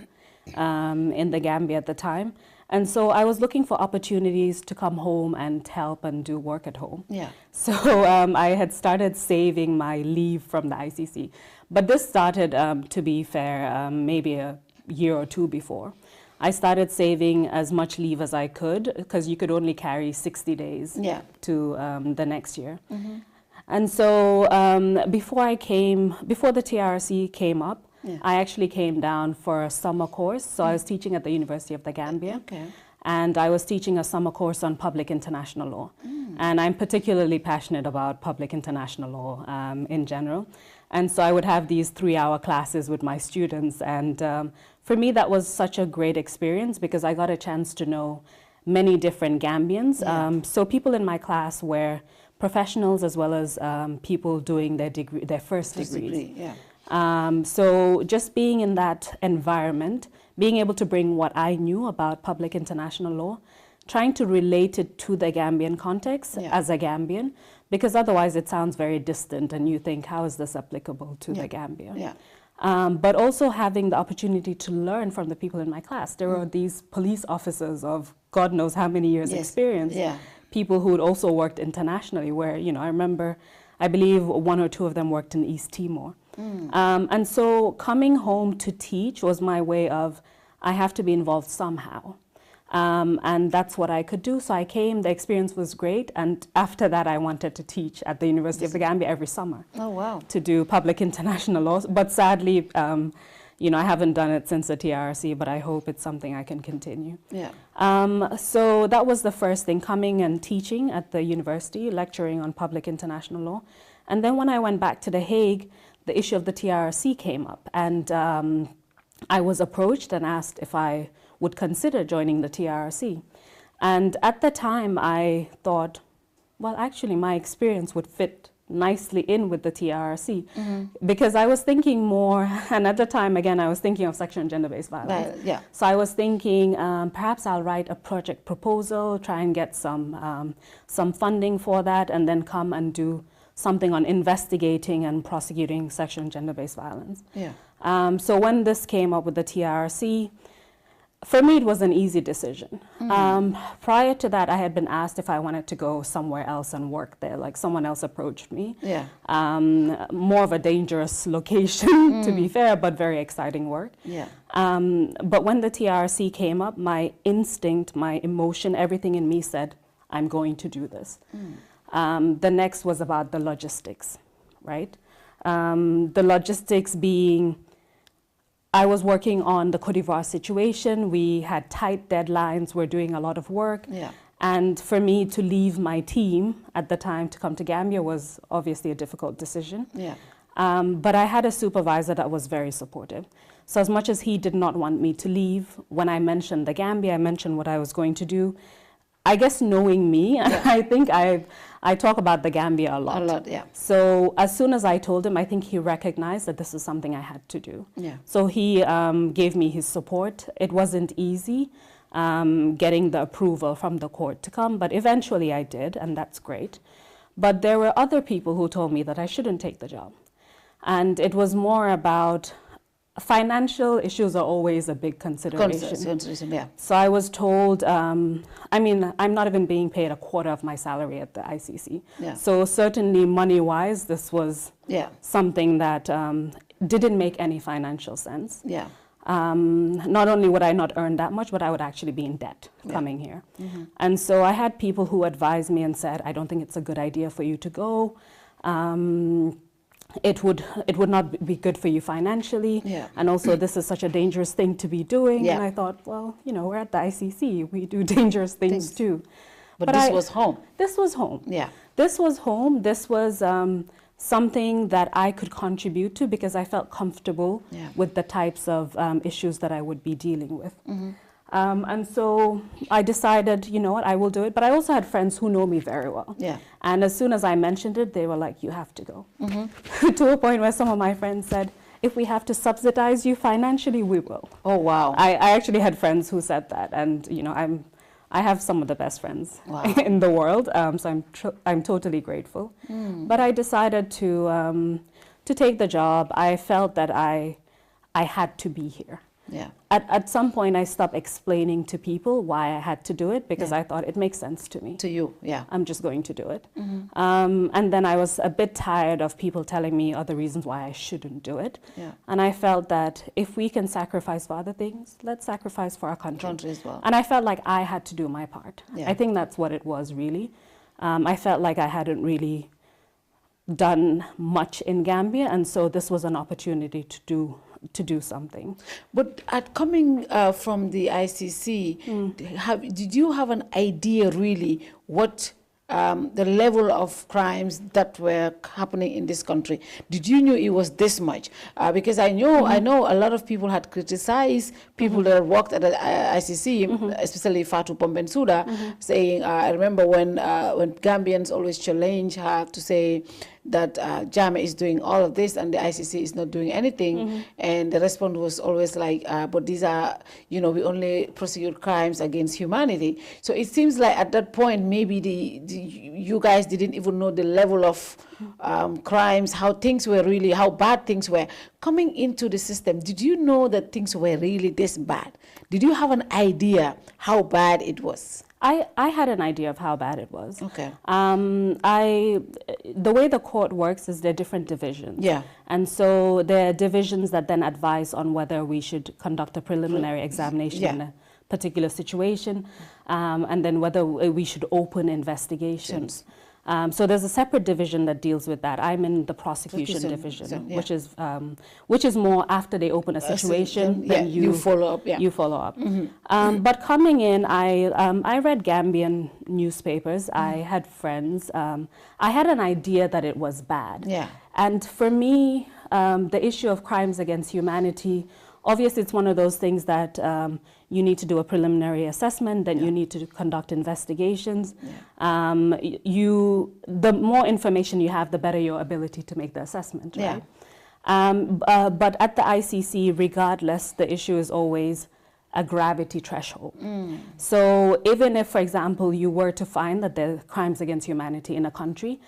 In the Gambia at the time. And so I was looking for opportunities to come home and help and do work at home. Yeah. So I had started saving my leave from the ICC. But this started, to be fair, maybe a year or two before. I started saving as much leave as I could, because you could only carry 60 days to the next year. And so before the TRC came up, I actually came down for a summer course. So I was teaching at the University of the Gambia. And I was teaching a summer course on public international law. And I'm particularly passionate about public international law in general. And so I would have these 3-hour classes with my students. And for me, that was such a great experience, because I got a chance to know many different Gambians. So people in my class were professionals as well as people doing their first degrees. So just being in that environment, being able to bring what I knew about public international law, trying to relate it to the Gambian context as a Gambian, because otherwise it sounds very distant and you think, how is this applicable to the Gambia? But also having the opportunity to learn from the people in my class. There were these police officers of God knows how many years experience, people who had also worked internationally, where, I believe 1 or 2 of them worked in East Timor. And so coming home to teach was my way of, I have to be involved somehow. And that's what I could do. So I came, the experience was great. And after that, I wanted to teach at the University of the Gambia every summer. Oh, wow. To do public international law. But sadly, I haven't done it since the TRC, but I hope it's something I can continue. So that was the first thing, coming and teaching at the university, lecturing on public international law. And then when I went back to The Hague, the issue of the TRC came up. And I was approached and asked if I would consider joining the TRC. And at the time, I thought, well, actually, my experience would fit nicely in with the TRRC because I was thinking more, and at the time, again, I was thinking of sexual and gender-based violence. Right, yeah. So I was thinking perhaps I'll write a project proposal, try and get some funding for that, and then come and do something on investigating and prosecuting sexual and gender-based violence. Yeah. So when this came up with the TRRC, for me, it was an easy decision. Prior to that, I had been asked if I wanted to go somewhere else and work there. Like someone else approached me. Yeah. More of a dangerous location, to be fair, but very exciting work. Yeah. But when the TRC came up, my instinct, my emotion, everything in me said, I'm going to do this. The next was about the logistics, right? The logistics being, I was working on the Côte d'Ivoire situation. We had tight deadlines. We're doing a lot of work. Yeah. And for me to leave my team at the time to come to Gambia was obviously a difficult decision. Yeah. But I had a supervisor that was very supportive. So as much as he did not want me to leave, when I mentioned the Gambia, I mentioned what I was going to do. I guess knowing me, Yeah. I think I talk about the Gambia a lot. A lot, yeah. So as soon as I told him, I think he recognized that this is something I had to do. Yeah. So he gave me his support. It wasn't easy getting the approval from the court to come, but eventually I did, and that's great. But there were other people who told me that I shouldn't take the job. And it was more about financial issues are always a big consideration. Yeah. So I was told, I mean, I'm not even being paid a quarter of my salary at the ICC. Yeah. So certainly money-wise, this was something that didn't make any financial sense. Yeah. Not only would I not earn that much, but I would actually be in debt coming here. And so I had people who advised me and said, I don't think it's a good idea for you to go. It would not be good for you financially. Yeah. And also this is such a dangerous thing to be doing. Yeah. And I thought, well, you know, we're at the ICC. We do dangerous things too. But this was home. This was home. Yeah. This was home. This was something that I could contribute to because I felt comfortable with the types of issues that I would be dealing with. And so I decided, you know what, I will do it. But I also had friends who know me very well. Yeah. And as soon as I mentioned it, they were like, you have to go. To a point where some of my friends said, if we have to subsidize you financially, we will. Oh, wow. I actually had friends who said that. And, you know, I have some of the best friends in the world. So I'm totally grateful. But I decided to take the job. I felt that I had to be here. Yeah. At some point, I stopped explaining to people why I had to do it because I thought it makes sense to me. To you, yeah. I'm just going to do it. And then I was a bit tired of people telling me other reasons why I shouldn't do it. Yeah. And I felt that if we can sacrifice for other things, let's sacrifice for our country. Country as well. And I felt like I had to do my part. Yeah. I think that's what it was, really. I felt like I hadn't really done much in Gambia, and so this was an opportunity to do something. But coming from the ICC, did you have an idea really what the level of crimes that were happening in this country? Did you know it was this much? Because I know a lot of people had criticized people that worked at the ICC, especially Fatou Pombensuda, saying, I remember when Gambians always challenge her to say that Jammeh is doing all of this and the ICC is not doing anything. And the response was always like, but these are, you know, we only prosecute crimes against humanity. So it seems like at that point, maybe you guys didn't even know the level of crimes, how things were really, how bad things were. Coming into the system, did you know that things were really this bad? Did you have an idea how bad it was? I had an idea of how bad it was. Okay. The way the court works is there are different divisions. Yeah. And so there are divisions that then advise on whether we should conduct a preliminary examination in a particular situation, and then whether we should open investigations. So there's a separate division that deals with that. I'm in the prosecution division, which is more after they open a situation, then you follow up. You follow up. But coming in, I read Gambian newspapers. I had friends. I had an idea that it was bad. Yeah. And for me, the issue of crimes against humanity, obviously it's one of those things that you need to do a preliminary assessment, then you need to conduct investigations. The more information you have, the better your ability to make the assessment, right? But at the ICC, regardless, the issue is always a gravity threshold. So even if, for example, you were to find that there are crimes against humanity in a country,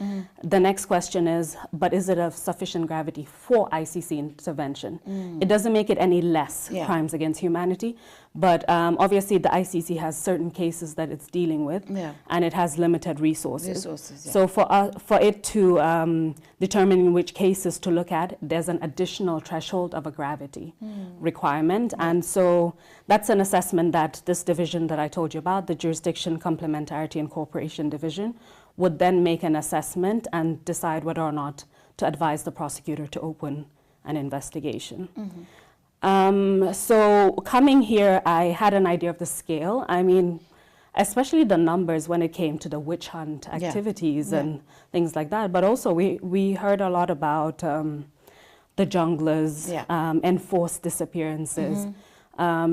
the next question is, but is it of sufficient gravity for ICC intervention? It doesn't make it any less crimes against humanity, but obviously the ICC has certain cases that it's dealing with, and it has limited resources. So for it to determine which cases to look at, there's an additional threshold of a gravity requirement, and so that's an assessment that this division that I told you about, the Jurisdiction, Complementarity and Cooperation Division, would then make an assessment and decide whether or not to advise the prosecutor to open an investigation. So coming here, I had an idea of the scale. I mean, especially the numbers when it came to the witch hunt activities and things like that. But also we heard a lot about the junglers, enforced disappearances,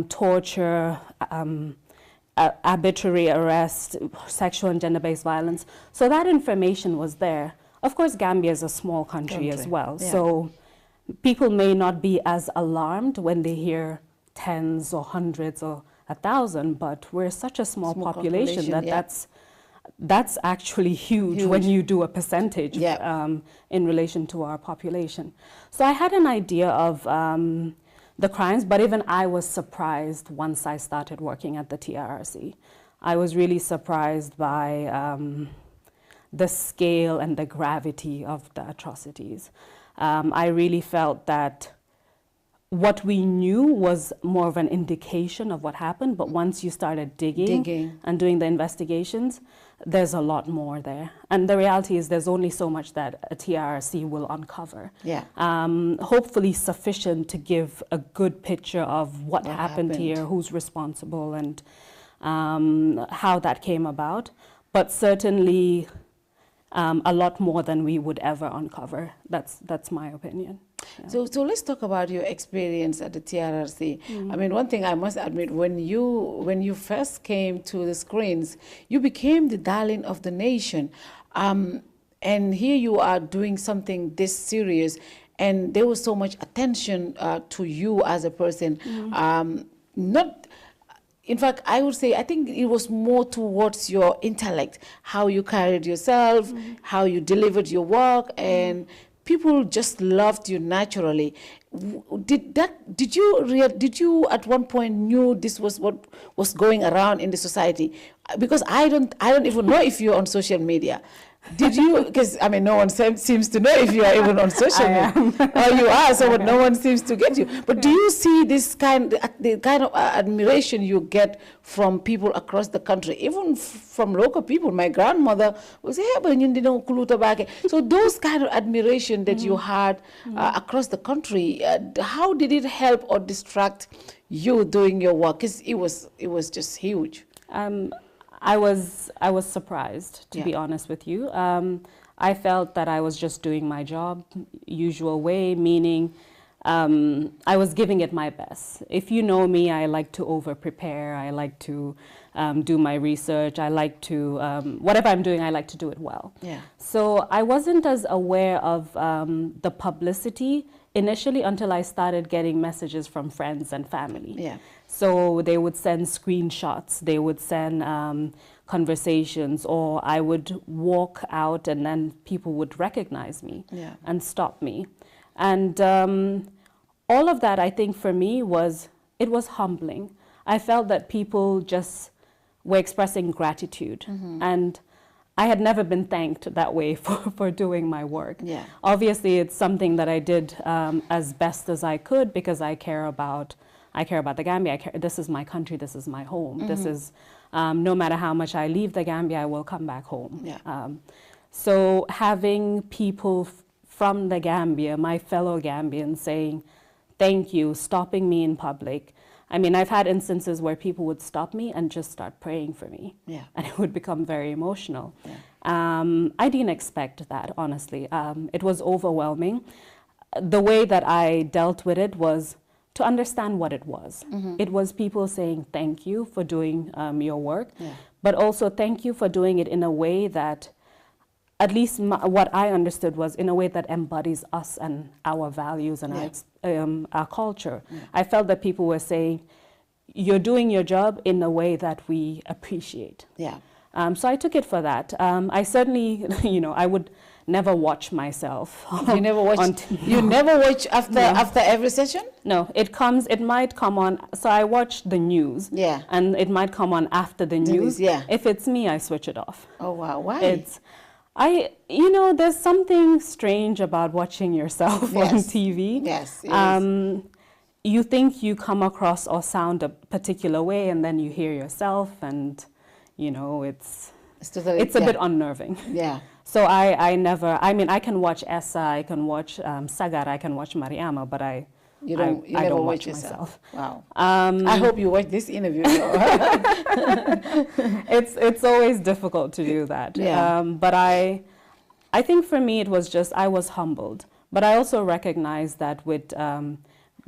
torture, arbitrary arrest, sexual and gender-based violence. So that information was there. Of course, Gambia is a small country as well. So people may not be as alarmed when they hear tens or hundreds or 1,000, but we're such a small population that that's actually huge when you do a percentage in relation to our population. So I had an idea of the crimes, but even I was surprised once I started working at the TRRC. I was really surprised by the scale and the gravity of the atrocities. I really felt that what we knew was more of an indication of what happened, but once you started digging and doing the investigations, there's a lot more there. And the reality is there's only so much that a TRRC will uncover. Hopefully sufficient to give a good picture of what happened here, who's responsible, and how that came about. But certainly a lot more than we would ever uncover. That's my opinion. So let's talk about your experience at the TRRC. I mean, one thing I must admit, when you first came to the screens, you became the darling of the nation. And here you are doing something this serious, and there was so much attention to you as a person. In fact, I would say, I think it was more towards your intellect, how you carried yourself, how you delivered your work, and people just loved you naturally. Did you at one point knew this was what was going around in the society? Because I don't even know if you're on social media. Did you? Because I mean, no one seems to know if you are even on social media. Or you are, so no one seems to get you. But do you see the kind of admiration you get from people across the country, even from local people? My grandmother would say, "Hey, but you didn't kuluta back." So those kind of admiration that you had across the country, how did it help or distract you doing your work? Because it was just huge. I was surprised, to be honest with you. I felt that I was just doing my job, usual way, meaning I was giving it my best. If you know me, I like to over-prepare. I like to do my research. I like to, whatever I'm doing, I like to do it well. So I wasn't as aware of the publicity initially until I started getting messages from friends and family. So they would send screenshots, they would send conversations, or I would walk out and then people would recognize me and stop me. And all of that, I think for me it was humbling. I felt that people just were expressing gratitude, and I had never been thanked that way for doing my work. Obviously, it's something that I did as best as I could because I care about the Gambia. This is my country, this is my home. This is, no matter how much I leave the Gambia, I will come back home. So having people from the Gambia, my fellow Gambians, saying, thank you, stopping me in public. I mean, I've had instances where people would stop me and just start praying for me. And it would become very emotional. I didn't expect that, honestly. It was overwhelming. The way that I dealt with it was to understand what it was. It was people saying thank you for doing your work, but also thank you for doing it in a way that, at least what I understood was in a way that embodies us and our values and our culture. I felt that people were saying, you're doing your job in a way that we appreciate. So I took it for that. I certainly, I would never watch myself. You never watch? You never watch after every session? No, it might come on. So I watch the news. And it might come on after the news. If it's me, I switch it off. Oh wow, why? There's something strange about watching yourself on TV. Yes. You think you come across or sound a particular way, and then you hear yourself, and it's a bit unnerving. So I can watch Essa, I can watch Sagar, I can watch Mariama, but I never don't watch myself. Wow. I hope you watch this interview. It's always difficult to do that. But I think for me it was just, I was humbled. But I also recognize that with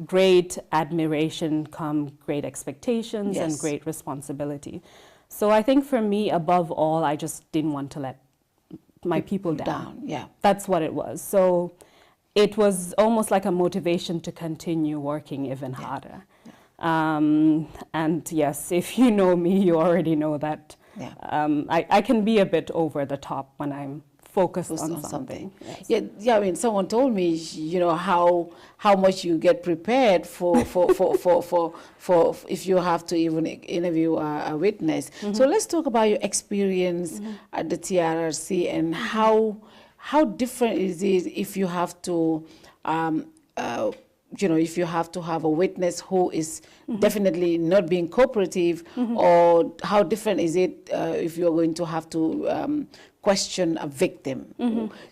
great admiration come great expectations and great responsibility. So I think for me, above all, I just didn't want to let my people down. That's what it was. So it was almost like a motivation to continue working even harder. And yes, if you know me, you already know that I can be a bit over the top when I'm focused on something. I mean, someone told me, how much you get prepared for if you have to even interview a witness. So let's talk about your experience at the TRRC and how different is it if you have to if you have to have a witness who is definitely not being cooperative, or how different is it if you're going to have to question a victim.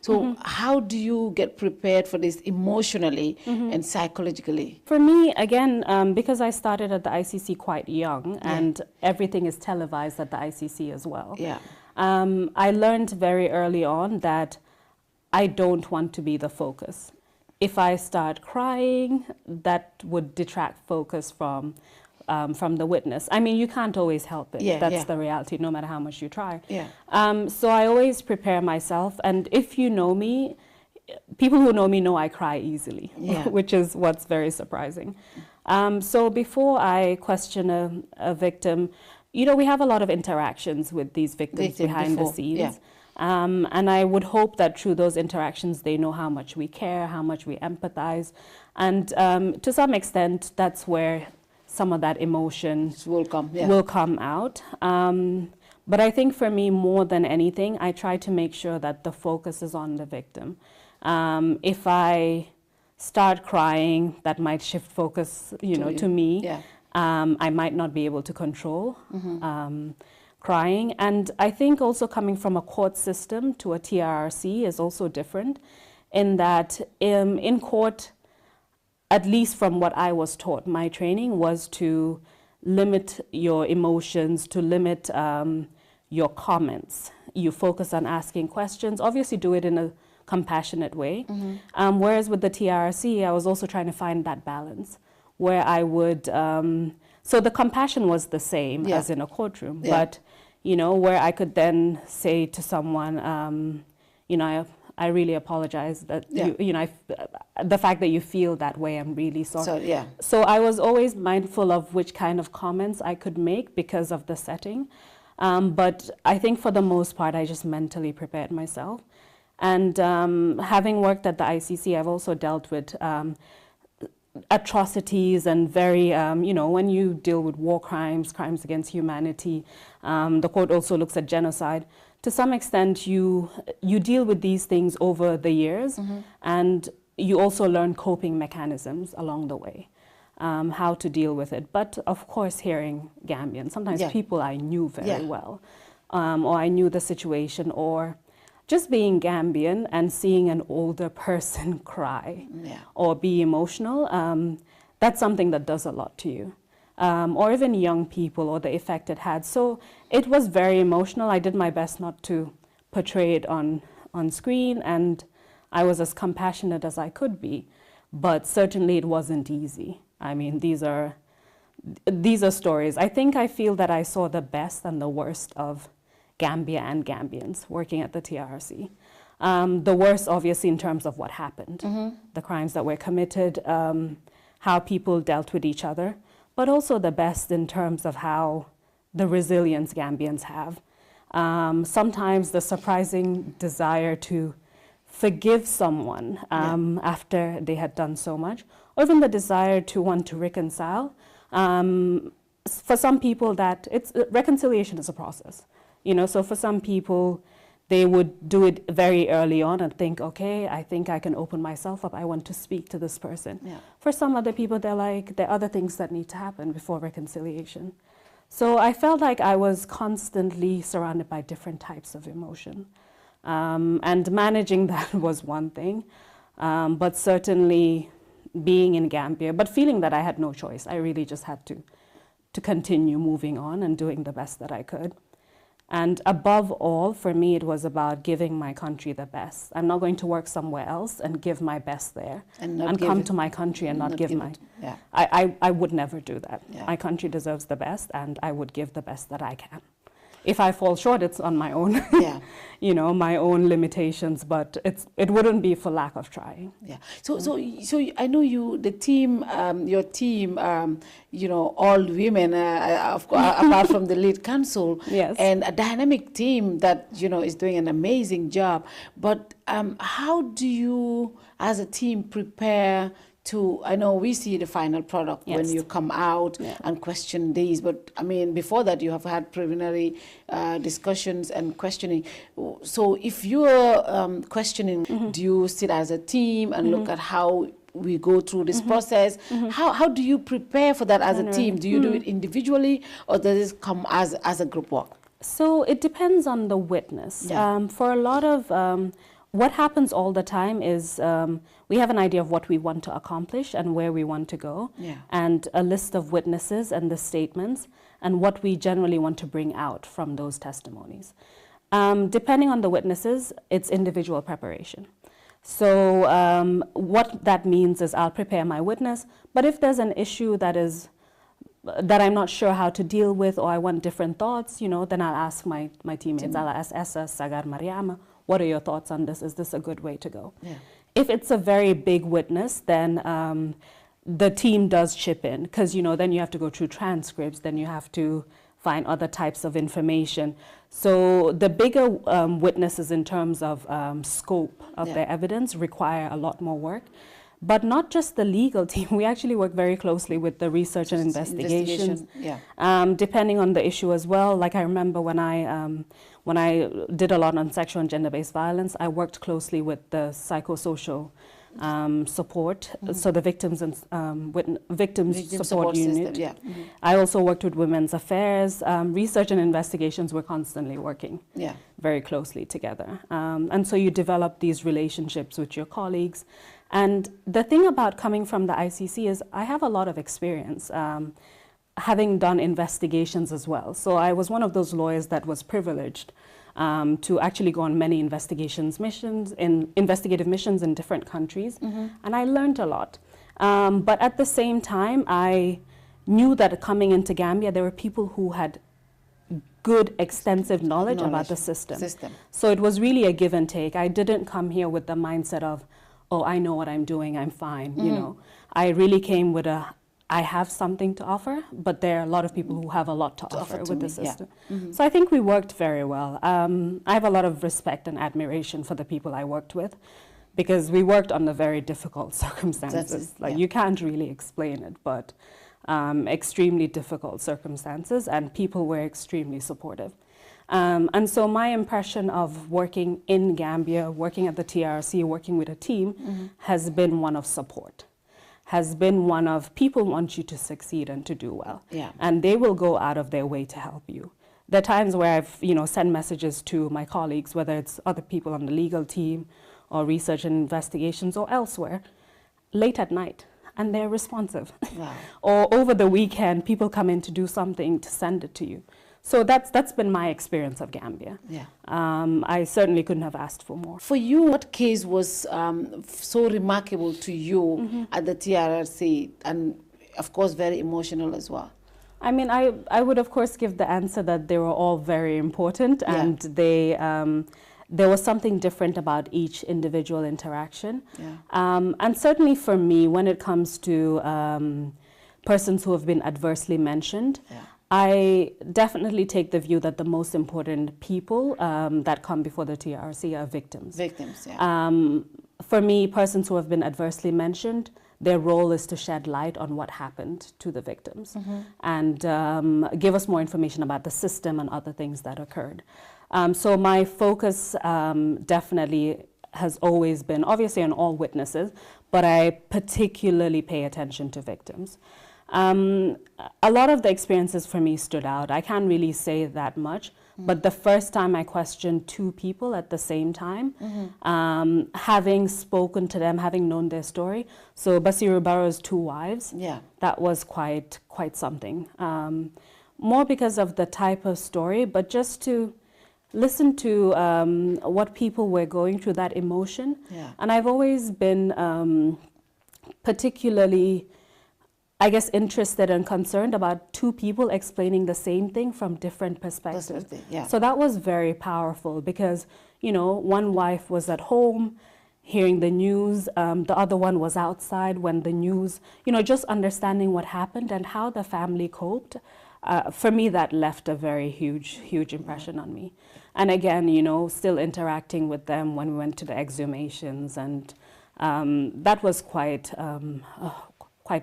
So how do you get prepared for this emotionally and psychologically? For me, again, because I started at the ICC quite young, and everything is televised at the ICC as well. I learned very early on that I don't want to be the focus. If I start crying, that would detract focus from the witness. I mean, you can't always help it. That's the reality, no matter how much you try. So I always prepare myself, and if you know me, people who know me know I cry easily, which is what's very surprising. So before I question a victim, we have a lot of interactions with these victims behind the scenes. And I would hope that through those interactions, they know how much we care, how much we empathize. And to some extent, that's where some of that emotion will come out. But I think for me, more than anything, I try to make sure that the focus is on the victim. If I start crying, that might shift focus, to me. I might not be able to control crying. And I think also coming from a court system to a TRRC is also different in that in court, at least from what I was taught, my training was to limit your emotions, to limit your comments. You focus on asking questions, obviously do it in a compassionate way. Whereas with the TRRC, I was also trying to find that balance where I would, so the compassion was the same as in a courtroom, but where I could then say to someone, I really apologize that the fact that you feel that way, I'm really sorry. So I was always mindful of which kind of comments I could make because of the setting. But I think for the most part, I just mentally prepared myself. And having worked at the ICC, I've also dealt with atrocities and very, when you deal with war crimes, crimes against humanity, the court also looks at genocide. To some extent, you deal with these things over the years, and you also learn coping mechanisms along the way, how to deal with it. But of course, hearing Gambians, sometimes people I knew very well, or I knew the situation, or just being Gambian and seeing an older person cry or be emotional, that's something that does a lot to you. Or even young people, or the effect it had. So it was very emotional. I did my best not to portray it on screen, and I was as compassionate as I could be, but certainly it wasn't easy. I mean, these are stories. I feel that I saw the best and the worst of Gambia and Gambians working at the TRC. The worst, obviously, in terms of what happened, the crimes that were committed, how people dealt with each other, but also the best in terms of how the resilience Gambians have. Sometimes the surprising desire to forgive someone after they had done so much, or even the desire to want to reconcile. For some people, reconciliation is a process. So for some people, they would do it very early on and think, okay, I think I can open myself up. I want to speak to this person. Yeah. For some other people, there are other things that need to happen before reconciliation. So I felt like I was constantly surrounded by different types of emotion. And managing that was one thing, but certainly being in Gambia, but feeling that I had no choice. I really just had to continue moving on and doing the best that I could. And above all, for me, it was about giving my country the best. I'm not going to work somewhere else and give my best there and come to my country and not give my... Yeah. I would never do that. Yeah. My country deserves the best, and I would give the best that I can. If I fall short, it's on my own, my own limitations, but it wouldn't be for lack of trying. Yeah. So I know your team, all women, of course, apart from the lead counsel, yes, and a dynamic team that is doing an amazing job. But how do you, as a team, prepare to, I know we see the final product when you come out and question these, but I mean, before that you have had preliminary discussions and questioning. So if you're questioning, do you sit as a team and look at how we go through this process? How do you prepare for that as a team? Do you do it individually, or does it come as a group work? So it depends on the witness. Yeah. For a lot of what happens all the time is we have an idea of what we want to accomplish and where we want to go, and a list of witnesses and the statements and what we generally want to bring out from those testimonies. Depending on the witnesses, it's individual preparation. So what that means is I'll prepare my witness, but if there's an issue that I'm not sure how to deal with, or I want different thoughts, then I'll ask my teammates. I'll ask Essa, Sagar, Mariama, what are your thoughts on this? Is this a good way to go? Yeah. If it's a very big witness, then the team does chip in, because then you have to go through transcripts, then you have to find other types of information. So the bigger witnesses in terms of scope of their evidence require a lot more work. But not just the legal team. We actually work very closely with the research and investigations, depending on the issue as well. Like I remember when I did a lot on sexual and gender-based violence, I worked closely with the psychosocial support, so the victims and victims support unit. I also worked with Women's Affairs. Research and investigations were constantly working very closely together. And so you develop these relationships with your colleagues. And the thing about coming from the ICC is I have a lot of experience, having done investigations as well. So I was one of those lawyers that was privileged to actually go on many investigative missions in different countries, and I learned a lot. But at the same time, I knew that coming into Gambia, there were people who had good, extensive knowledge about the system. So it was really a give and take. I didn't come here with the mindset of, oh, I know what I'm doing, I'm fine, I really came with I have something to offer, but there are a lot of people who have a lot to offer with the system. So I think we worked very well. I have a lot of respect and admiration for the people I worked with, because we worked under very difficult circumstances. You can't really explain it, but extremely difficult circumstances, and people were extremely supportive. And so my impression of working in Gambia, working at the TRC, working with a team, has been one of support, has been one of people want you to succeed and to do well. And they will go out of their way to help you. There are times where I've sent messages to my colleagues, whether it's other people on the legal team or research and investigations or elsewhere, late at night, and they're responsive. Or over the weekend, people come in to do something to send it to you. So that's been my experience of Gambia. I certainly couldn't have asked for more. For you, what case was so remarkable to you at the TRC? And of course, very emotional as well. I mean, I would, of course, give the answer that they were all very important, and they there was something different about each individual interaction. And certainly for me, when it comes to persons who have been adversely mentioned, I definitely take the view that the most important people that come before the TRC are victims. Victims, for me, persons who have been adversely mentioned, their role is to shed light on what happened to the victims and give us more information about the system and other things that occurred. So my focus definitely has always been, obviously, on all witnesses, but I particularly pay attention to victims. A lot of the experiences for me stood out. I can't really say that much, but the first time I questioned two people at the same time, having spoken to them, having known their story, so Basiru Barrow's two wives, that was quite something. More because of the type of story, but just to listen to what people were going through, that emotion. And I've always been particularly, I guess, interested and concerned about two people explaining the same thing from different perspectives. So that was very powerful because, you know, one wife was at home hearing the news, the other one was outside when the news, you know, just understanding what happened and how the family coped. For me, that left a very huge impression on me. And again, you know, still interacting with them when we went to the exhumations, and that was quite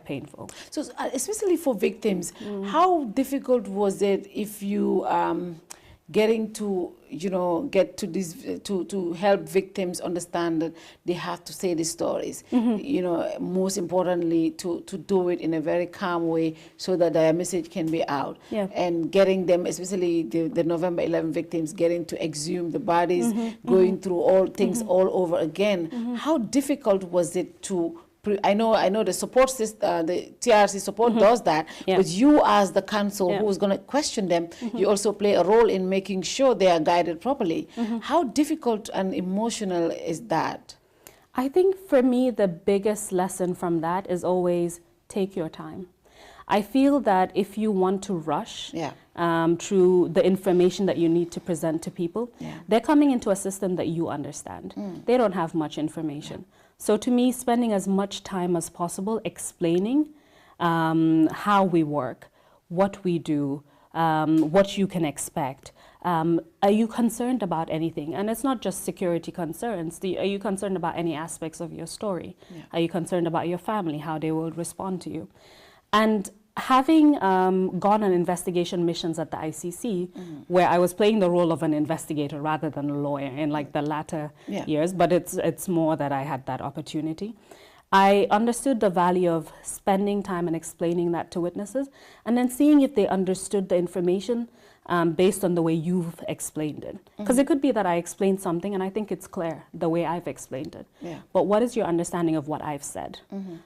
painful. So especially for victims, how difficult was it if you getting to, you know, get to this, to help victims understand that they have to say the stories, you know, most importantly to do it in a very calm way so that their message can be out, and getting them, especially the November 11 victims, getting to exhume the bodies, going through all things all over again. How difficult was it to, I know the support system, the TRC support does that, but you as the council who's going to question them, you also play a role in making sure they are guided properly. How difficult and emotional is that? I think for me, the biggest lesson from that is always take your time. I feel that if you want to rush through the information that you need to present to people, they're coming into a system that you understand. They don't have much information. So to me, spending as much time as possible explaining how we work, what we do, what you can expect. Are you concerned about anything? And it's not just security concerns. Are you concerned about any aspects of your story? Are you concerned about your family, how they will respond to you? And having gone on investigation missions at the ICC, where I was playing the role of an investigator rather than a lawyer in like the latter years, but it's more that I had that opportunity. I understood the value of spending time and explaining that to witnesses, and then seeing if they understood the information based on the way you've explained it. Because it could be that I explained something and I think it's clear the way I've explained it. But what is your understanding of what I've said?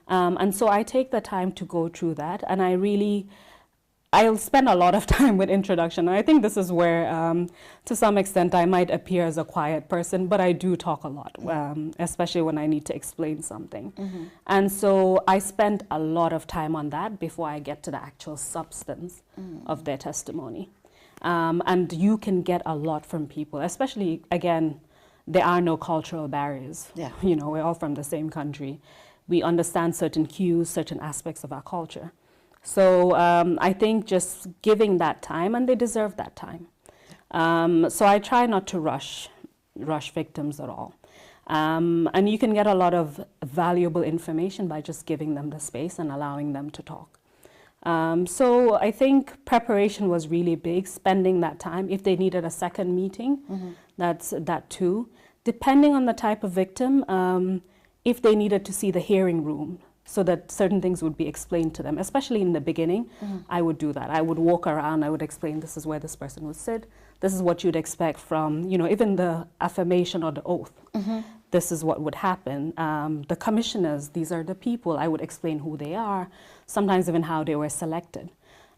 And so I take the time to go through that, and I'll spend a lot of time with introduction. And I think this is where, to some extent, I might appear as a quiet person, but I do talk a lot, especially when I need to explain something. And so I spend a lot of time on that before I get to the actual substance of their testimony. And you can get a lot from people, especially, again, there are no cultural barriers. You know, we're all from the same country. We understand certain cues, certain aspects of our culture. So I think just giving that time, and they deserve that time. So I try not to rush victims at all. And you can get a lot of valuable information by just giving them the space and allowing them to talk. So I think preparation was really big, spending that time. If they needed a second meeting, that's that too. Depending on the type of victim, if they needed to see the hearing room, so that certain things would be explained to them, especially in the beginning, I would do that. I would walk around, I would explain this is where this person would sit, this is what you'd expect from, you know, even the affirmation or the oath. This is what would happen. The commissioners, these are the people. I would explain who they are, sometimes even how they were selected.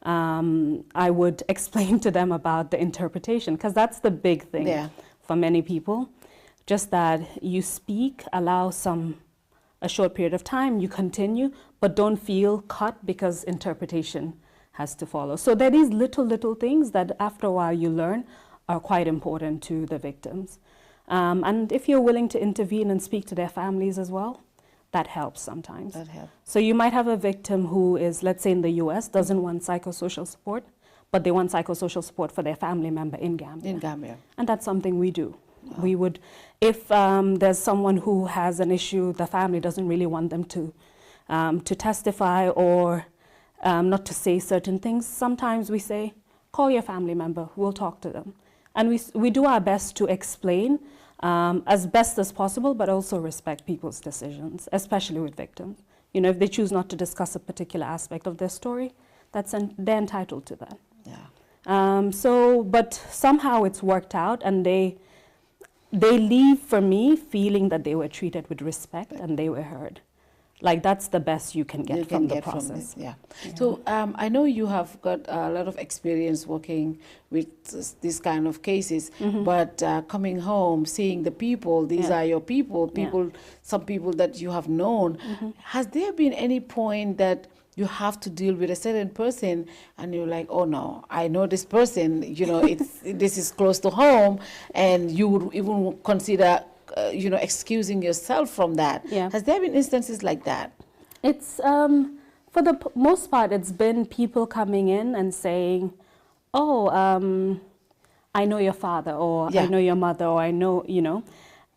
I would explain to them about the interpretation, because that's the big thing for many people. Just that you speak, allow some a short period of time, you continue, but don't feel cut because interpretation has to follow. So there are these little things that after a while you learn are quite important to the victims. And if you're willing to intervene and speak to their families as well, that helps sometimes. That helps. So you might have a victim who is, let's say in the US, doesn't want psychosocial support, but they want psychosocial support for their family member in Gambia. In Gambia. And that's something we do. We would, if there's someone who has an issue, the family doesn't really want them to testify or not to say certain things, sometimes we say, call your family member, we'll talk to them. And we do our best to explain as best as possible, but also respect people's decisions, especially with victims. You know, if they choose not to discuss a particular aspect of their story, they're entitled to that. Yeah. But somehow it's worked out, and they leave for me feeling that they were treated with respect and they were heard. Like that's the best you can get from the process. Yeah. So I know you have got a lot of experience working with this kind of cases, but coming home, seeing the people, these are your people, some people that you have known. Has there been any point that you have to deal with a certain person and you're like, oh no, I know this person, you know, this is close to home, and you would even consider you know, excusing yourself from that. Yeah. Has there been instances like that? It's, for the most part, it's been people coming in and saying, oh, I know your father, or I know your mother, or I know, you know.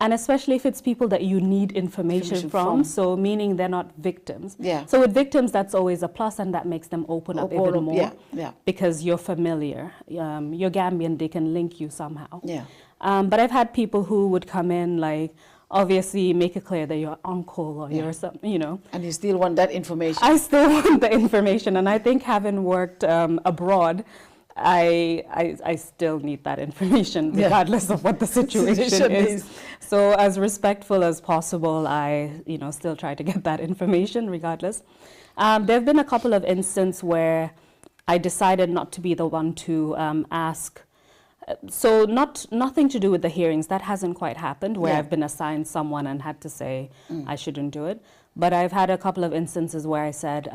And especially if it's people that you need information from, so meaning they're not victims. Yeah. So with victims, that's always a plus, and that makes them open up even more. Yeah. Because you're familiar. You're Gambian, they can link you somehow. Yeah. But I've had people who would come in, like, obviously make it clear that you're uncle or you're something, you know. And you still want that information. I still want the information, and I think having worked abroad, I still need that information regardless of what the situation is. So as respectful as possible, I still try to get that information regardless. There have been a couple of instances where I decided not to be the one to ask. So nothing to do with the hearings. That hasn't quite happened where I've been assigned someone and had to say I shouldn't do it. But I've had a couple of instances where I said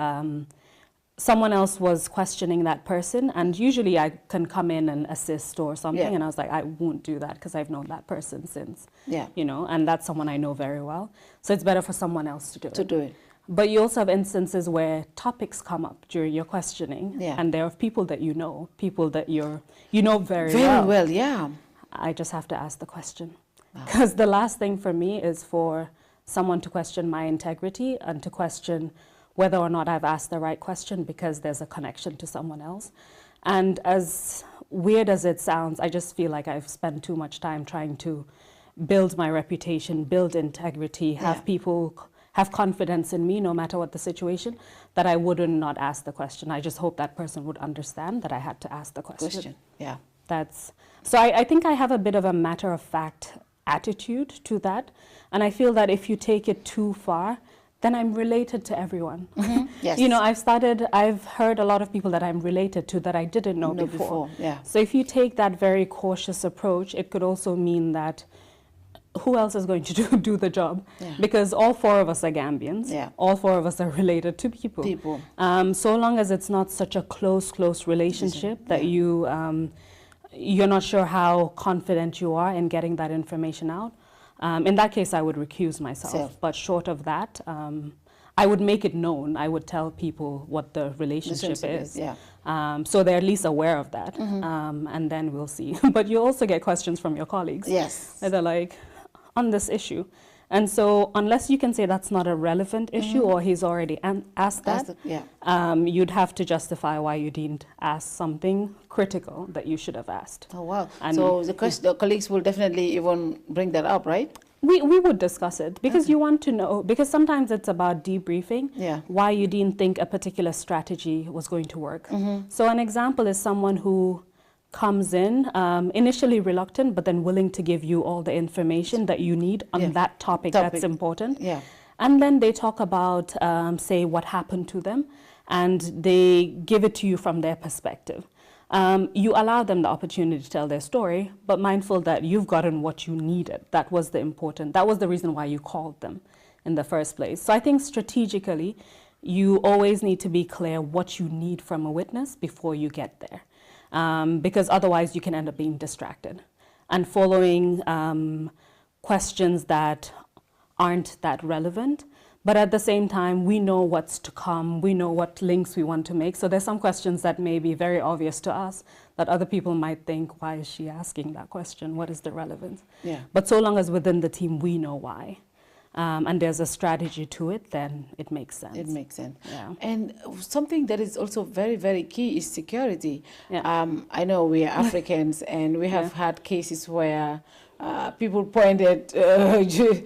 someone else was questioning that person, and usually I can come in and assist or something, and I was like, I won't do that because I've known that person since, you know, and that's someone I know very well. So it's better for someone else to do it. But you also have instances where topics come up during your questioning, and there are people that you know you know very well. Very well, I just have to ask the question. Because the last thing for me is for someone to question my integrity and to question whether or not I've asked the right question because there's a connection to someone else. And as weird as it sounds, I just feel like I've spent too much time trying to build my reputation, build integrity, have people have confidence in me no matter what the situation, that I wouldn't not ask the question. I just hope that person would understand that I had to ask the question. So I think I have a bit of a matter-of-fact attitude to that. And I feel that if you take it too far, then I'm related to everyone. You know, I've heard a lot of people that I'm related to that I didn't know before. So if you take that very cautious approach, it could also mean that who else is going to do the job? Because all four of us are Gambians. All four of us are related to people. So long as it's not such a close relationship that you're not sure how confident you are in getting that information out, in that case, I would recuse myself. But short of that, I would make it known. I would tell people what the relationship is. So they're at least aware of that. And then we'll see. But you also get questions from your colleagues. They're like, on this issue. And so unless you can say that's not a relevant issue or he's already asked that, you'd have to justify why you didn't ask something critical that you should have asked. Oh, wow. And so the colleagues will definitely even bring that up, right? We would discuss it because you want to know, because sometimes it's about debriefing why you didn't think a particular strategy was going to work. So an example is someone who comes in initially reluctant, but then willing to give you all the information that you need on that topic that's important. And then they talk about, say, what happened to them, and they give it to you from their perspective. You allow them the opportunity to tell their story, but mindful that you've gotten what you needed. That was the reason why you called them. in the first place. So I think strategically, you always need to be clear what you need from a witness before you get there, because otherwise you can end up being distracted and following questions that aren't that relevant. But at the same time, we know what's to come. We know what links we want to make. So there's some questions that may be very obvious to us that other people might think, why is she asking that question? What is the relevance? Yeah. But so long as within the team we know why, and there's a strategy to it, then it makes sense. It makes sense. Yeah. And something that is also very, very key is security. Yeah. I know we are Africans, and we have had cases where people pointed their big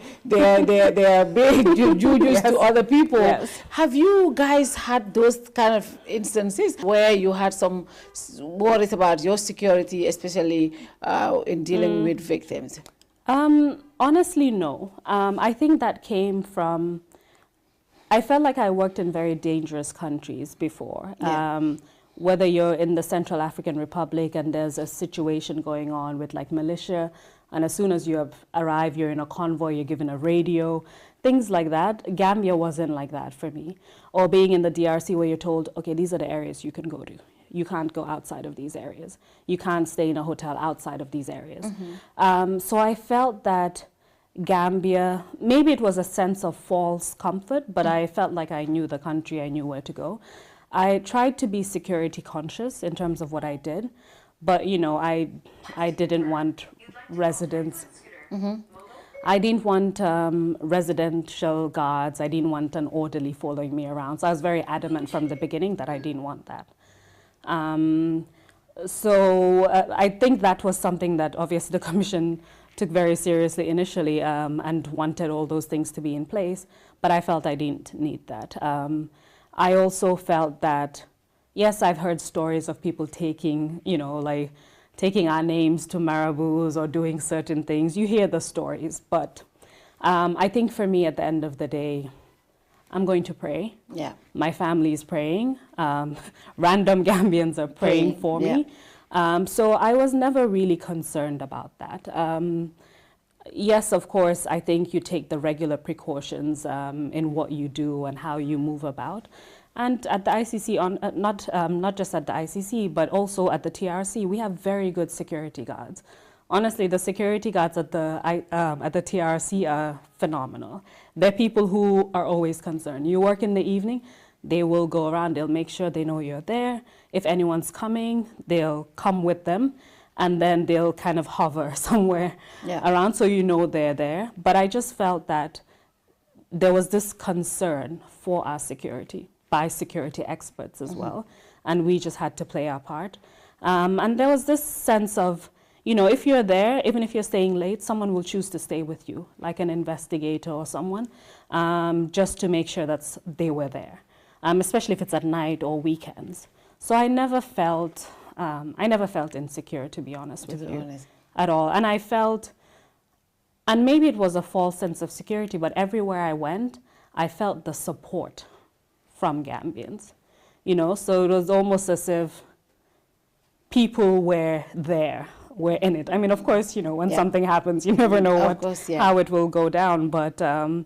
jujus to other people. Yes. Have you guys had those kind of instances where you had some worries about your security, especially in dealing with victims? Honestly, no. I think that came from, I felt like I worked in very dangerous countries before. Yeah. Whether you're in the Central African Republic and there's a situation going on with like militia, and as soon as you arrive, you're in a convoy, you're given a radio, things like that. Gambia wasn't like that for me. Or being in the DRC where you're told, okay, these are the areas you can go to. You can't go outside of these areas. You can't stay in a hotel outside of these areas. So I felt that Gambia, maybe it was a sense of false comfort, but I felt like I knew the country, I knew where to go. I tried to be security conscious in terms of what I did, but you know, I didn't want residents. I didn't want residential guards. I didn't want an orderly following me around. So I was very adamant from the beginning that I didn't want that. I think that was something that obviously the Commission took very seriously initially and wanted all those things to be in place, but I felt I didn't need that. I also felt that, yes, I've heard stories of people taking, you know, like taking our names to marabouts or doing certain things. You hear the stories, but I think for me at the end of the day, I'm going to pray. Yeah. My family is praying. Random Gambians are praying for me. So I was never really concerned about that. Yes, of course, I think you take the regular precautions in what you do and how you move about. And at the ICC, not just at the ICC, but also at the TRC, we have very good security guards. Honestly, the security guards at the TRC are phenomenal. They're people who are always concerned. You work in the evening, they will go around, they'll make sure they know you're there. If anyone's coming, they'll come with them, and then they'll kind of hover somewhere around so you know they're there. But I just felt that there was this concern for our security by security experts as well, and we just had to play our part. And there was this sense of, you know, if you're there, even if you're staying late, someone will choose to stay with you, like an investigator or someone, just to make sure that they were there, especially if it's at night or weekends. So I never felt insecure, to be honest with you, at all. And I felt, and maybe it was a false sense of security, but everywhere I went, I felt the support from Gambians, you know, so it was almost as if people were there, were in it. I mean, of course, you know, when something happens, you never know how it will go down, but I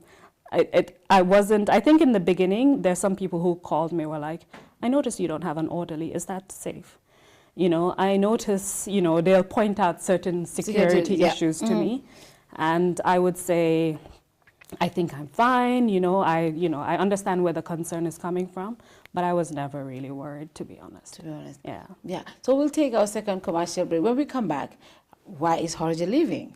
think in the beginning, there's some people who called me, were like, I noticed you don't have an orderly, is that safe? You know, I notice, you know, they'll point out certain security issues to me, and I would say, I think I'm fine, you know, I understand where the concern is coming from, but I was never really worried, to be honest. To be honest. Yeah. Yeah. So we'll take our second commercial break. When we come back, why is Horejah leaving?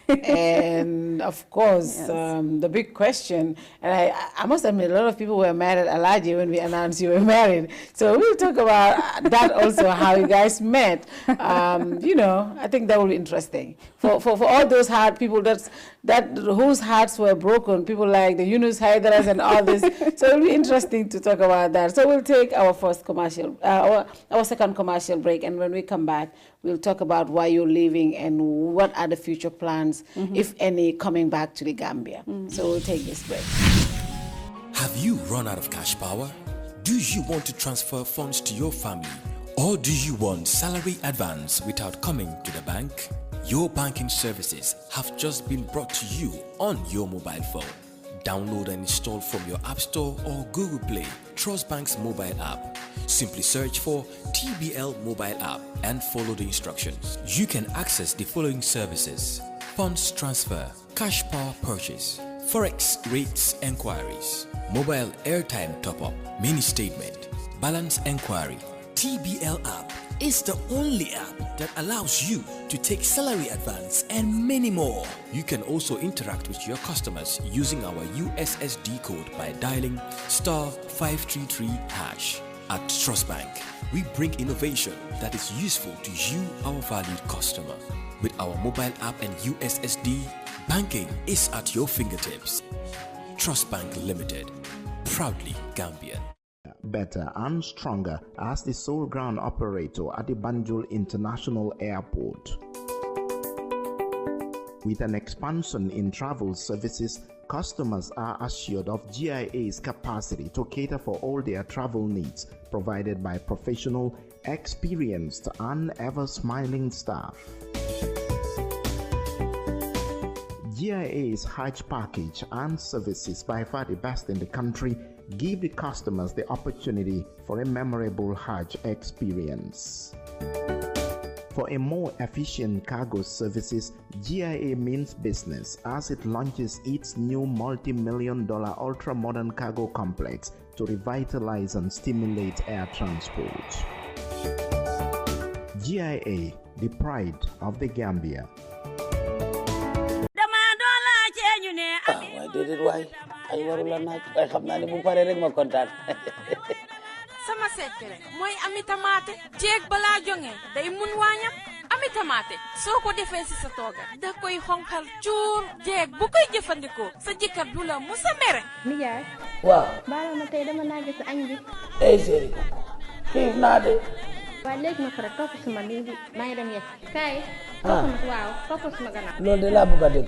And of course, the big question, and I must admit, a lot of people were mad at Alaji when we announced you were married. So we'll talk about that also, how you guys met. You know, I think that will be interesting. For all those hard people whose hearts were broken, people like the Yunus Haidaras and all this. So it'll be interesting to talk about that. So we'll take our first commercial, our second commercial break, and when we come back, we'll talk about why you're leaving and what are the future plans, if any, coming back to the Gambia. So we'll take this break. Have you run out of cash power? Do you want to transfer funds to your family? Or do you want salary advance without coming to the bank? Your banking services have just been brought to you on your mobile phone. Download and install from your App Store or Google Play Trust Bank's mobile app. Simply search for TBL mobile app and follow the instructions. You can access the following services: funds transfer, cash power purchase, forex rates enquiries, mobile airtime top-up, mini statement, balance enquiry. TBL app is the only app that allows you to take salary advance and many more. You can also interact with your customers using our USSD code by dialing *533#. At Trust Bank, we bring innovation that is useful to you, our valued customer. With our mobile app and USSD, banking is at your fingertips. Trust Bank Limited, proudly Gambian. Better and stronger as the sole ground operator at the Banjul International Airport. With an expansion in travel services, customers are assured of GIA's capacity to cater for all their travel needs, provided by professional, experienced, and ever-smiling staff. GIA's Hajj package and services, by far the best in the country, give the customers the opportunity for a memorable Hajj experience. For a more efficient cargo services, GIA means business as it launches its new multi-million-dollar ultra-modern cargo complex to revitalize and stimulate air transport. GIA, the pride of the Gambia. Why did it? Why? I warula nak. I xam na ni bu paré rek ma kontaan. Sama secret moy ami tamate jeeg bala jonge day mun wañam ami tamate soko defé ci sa toga da koy xonkal ciur jeeg bu koy jëfandiko sa jikkat du la musa mere mi yaay waaw bala ma tay dama na gis añ bi chéri xif na de wa leg ma fara top suma li ma ngi dem yes kay waaw top suma gana lool de la bu ga deg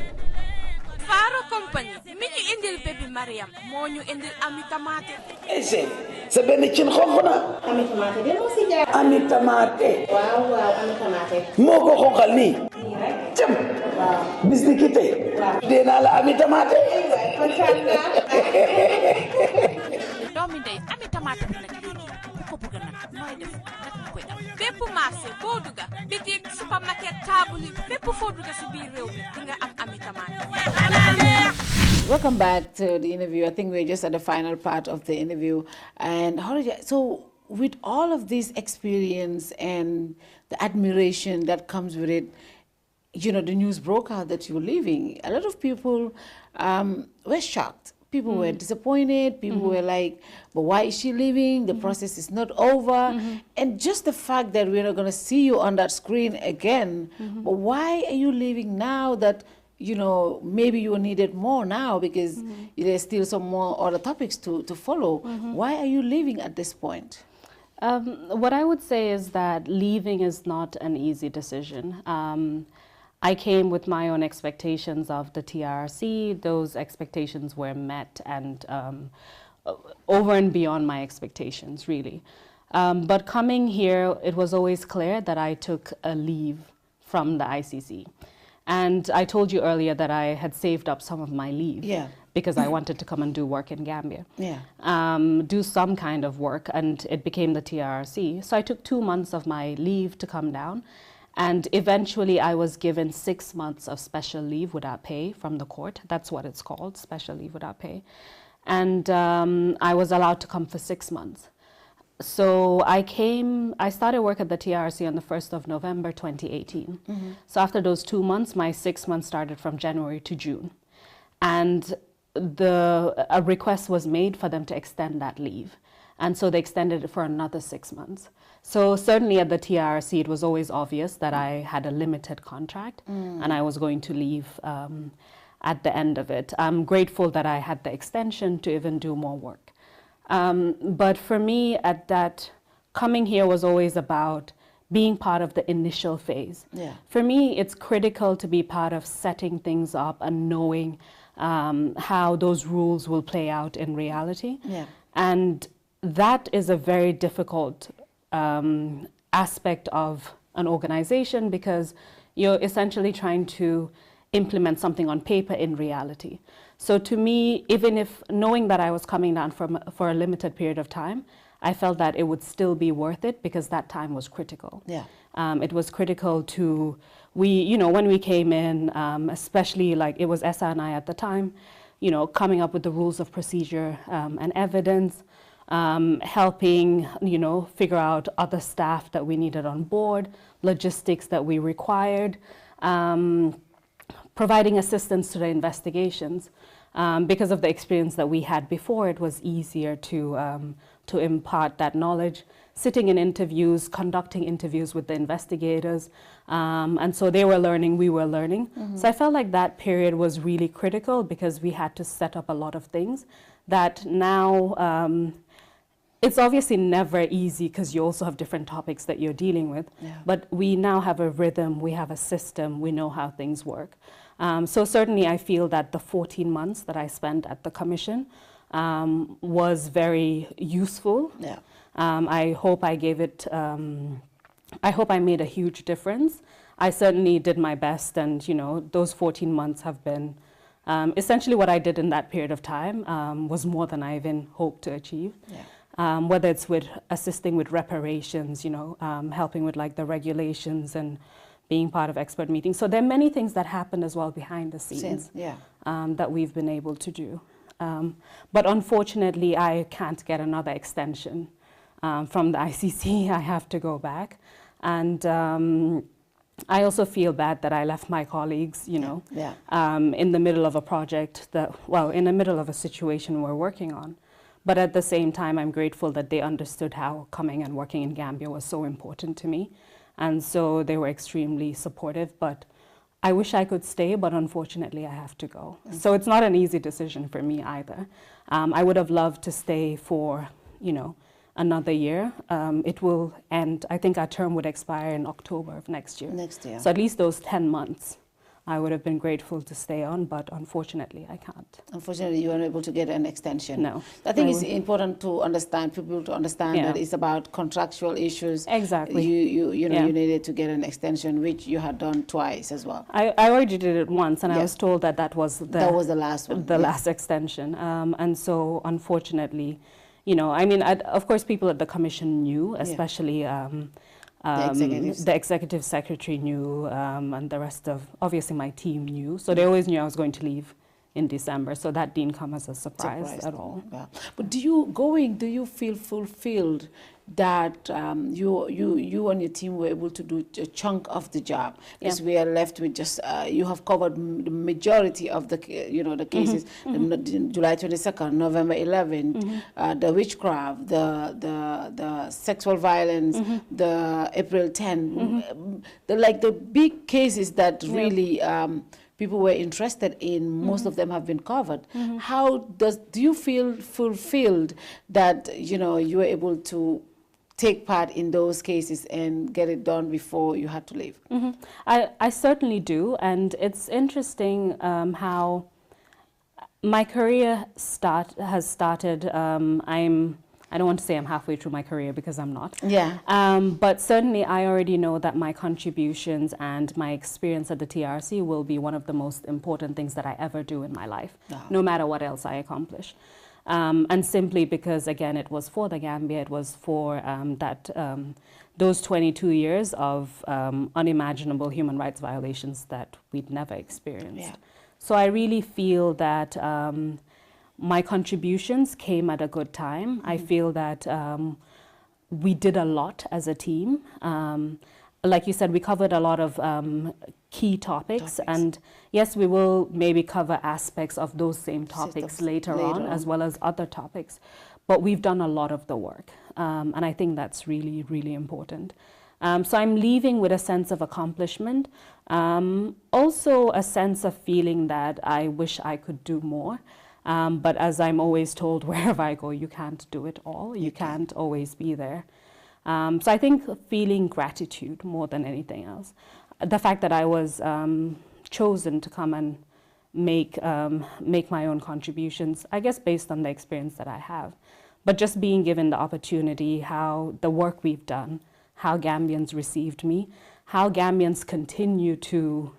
Faro Company mi ñu indil bébé Mariam moo ñu indil ami tamate chéri sa benn cin xonx na ami tamate de mo ci jaar ami tamate waaw ami tamate moo ko xonxal nii cëm bis ni ki tey dee naa la ami tamate doomi ndey ami tamate bi nag léegi bu ko bëgg nag mooy def nag mu koy am bépp marché boo dugga bitik supermarket table yi bépp foo dugga si biir réew mi di nga am ami tamate. Welcome back to the interview. I think we're just at the final part of the interview. And Horejah, so with all of this experience and the admiration that comes with it, you know, the news broke out that you were leaving. A lot of people were shocked. People were disappointed. People were like, but why is she leaving? The process is not over. And just the fact that we're not going to see you on that screen again, but why are you leaving now that, you know, maybe you needed more now because there's still some more other topics to follow. Why are you leaving at this point? What I would say is that leaving is not an easy decision. I came with my own expectations of the TRC. Those expectations were met and over and beyond my expectations, really. But coming here, it was always clear that I took a leave from the ICC. And I told you earlier that I had saved up some of my leave because I wanted to come and do work in Gambia. Do some kind of work, and it became the TRC. So I took 2 months of my leave to come down. And eventually I was given 6 months of special leave without pay from the court. That's what it's called, special leave without pay. And I was allowed to come for 6 months. So I started work at the TRC on the 1st of November 2018. So after those 2 months, my 6 months started from January to June. And a request was made for them to extend that leave. And so they extended it for another 6 months. So certainly at the TRC, it was always obvious that I had a limited contract and I was going to leave at the end of it. I'm grateful that I had the extension to even do more work. But for me, coming here was always about being part of the initial phase. For me, it's critical to be part of setting things up and knowing how those rules will play out in reality. And that is a very difficult aspect of an organization because you're essentially trying to implement something on paper in reality. So to me, even if knowing that I was coming down for a limited period of time, I felt that it would still be worth it because that time was critical. Yeah. It was critical to, when we came in, especially like it was Essa and I at the time, coming up with the rules of procedure and evidence, helping, figure out other staff that we needed on board, logistics that we required, providing assistance to the investigations. Because of the experience that we had before, it was easier to impart that knowledge, sitting in interviews, conducting interviews with the investigators. And so they were learning, we were learning. So I felt like that period was really critical because we had to set up a lot of things that now, it's obviously never easy because you also have different topics that you're dealing with. Yeah. But we now have a rhythm, we have a system, we know how things work. So certainly I feel that the 14 months that I spent at the commission was very useful. Yeah. I hope I gave it, I hope I made a huge difference. I certainly did my best, and those 14 months have been essentially what I did in that period of time was more than I even hoped to achieve. Yeah. Whether it's with assisting with reparations, helping with like the regulations and being part of expert meetings. So there are many things that happen as well behind the scenes that we've been able to do. But unfortunately, I can't get another extension from the ICC. I have to go back. And I also feel bad that I left my colleagues, in the middle of a project in the middle of a situation we're working on. But at the same time, I'm grateful that they understood how coming and working in Gambia was so important to me. And so they were extremely supportive, but I wish I could stay, but unfortunately I have to go. So it's not an easy decision for me either. I would have loved to stay for, another year. It will end, I think our term would expire in October of next year. Next year. So at least those 10 months. I would have been grateful to stay on, but unfortunately, I can't. Unfortunately, you weren't able to get an extension. No. I think it's important to understand, people to understand Yeah. that it's about contractual issues. Exactly. You needed to get an extension, which you had done twice as well. I already did it once, and I was told that was the last one. The last extension. And so, unfortunately, of course, people at the commission knew, especially the executive secretary knew, and the rest of, obviously, my team knew. So they always knew I was going to leave in December. So that didn't come as a surprise at all. Yeah. But do you feel fulfilled that you and your team were able to do a chunk of the job? Because we are left with just, you have covered the majority of the, the cases, July 22nd, November 11th, the witchcraft, the sexual violence, the April 10, the big cases that really people were interested in. Most of them have been covered. Do you feel fulfilled that you were able to take part in those cases and get it done before you had to leave? I certainly do, and it's interesting how my career has started. I don't want to say I'm halfway through my career because I'm not. Yeah. But certainly I already know that my contributions and my experience at the TRC will be one of the most important things that I ever do in my life, no matter what else I accomplish. And simply because, again, it was for the Gambia, it was for those 22 years of unimaginable human rights violations that we'd never experienced. Yeah. So I really feel that my contributions came at a good time. I feel that we did a lot as a team. Like you said, we covered a lot of key topics. And yes, we will maybe cover aspects of those same topics later on, as well as other topics. But we've done a lot of the work. And I think that's really, really important. So I'm leaving with a sense of accomplishment. Also a sense of feeling that I wish I could do more. But as I'm always told, wherever I go, you can't do it all. You can't always be there. So I think feeling gratitude more than anything else. The fact that I was chosen to come and make my own contributions, I guess based on the experience that I have. But just being given the opportunity, how the work we've done, how Gambians received me, how Gambians continue to,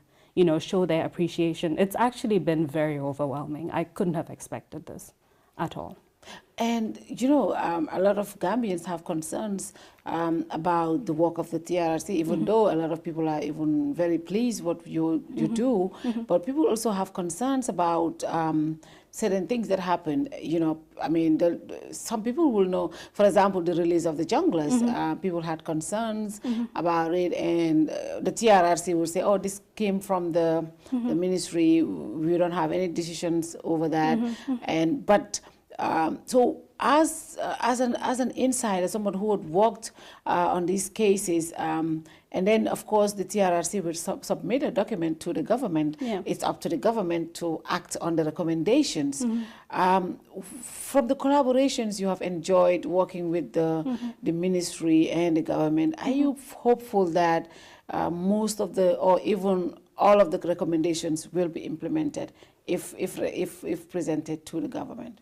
show their appreciation. It's actually been very overwhelming. I couldn't have expected this at all. And, a lot of Gambians have concerns about the work of the TRRC, even though a lot of people are even very pleased what you do. But people also have concerns about certain things that happened. Some people will know, for example, the release of the junglers. People had concerns about it, and the TRRC will say, oh, this came from the ministry. We don't have any decisions over that. So as an insider, someone who had worked on these cases, and then of course the TRRC will submit a document to the government. It's up to the government to act on the recommendations. From the collaborations you have enjoyed working with the ministry and the government, are you hopeful that most of or even all of the recommendations will be implemented if presented to the government?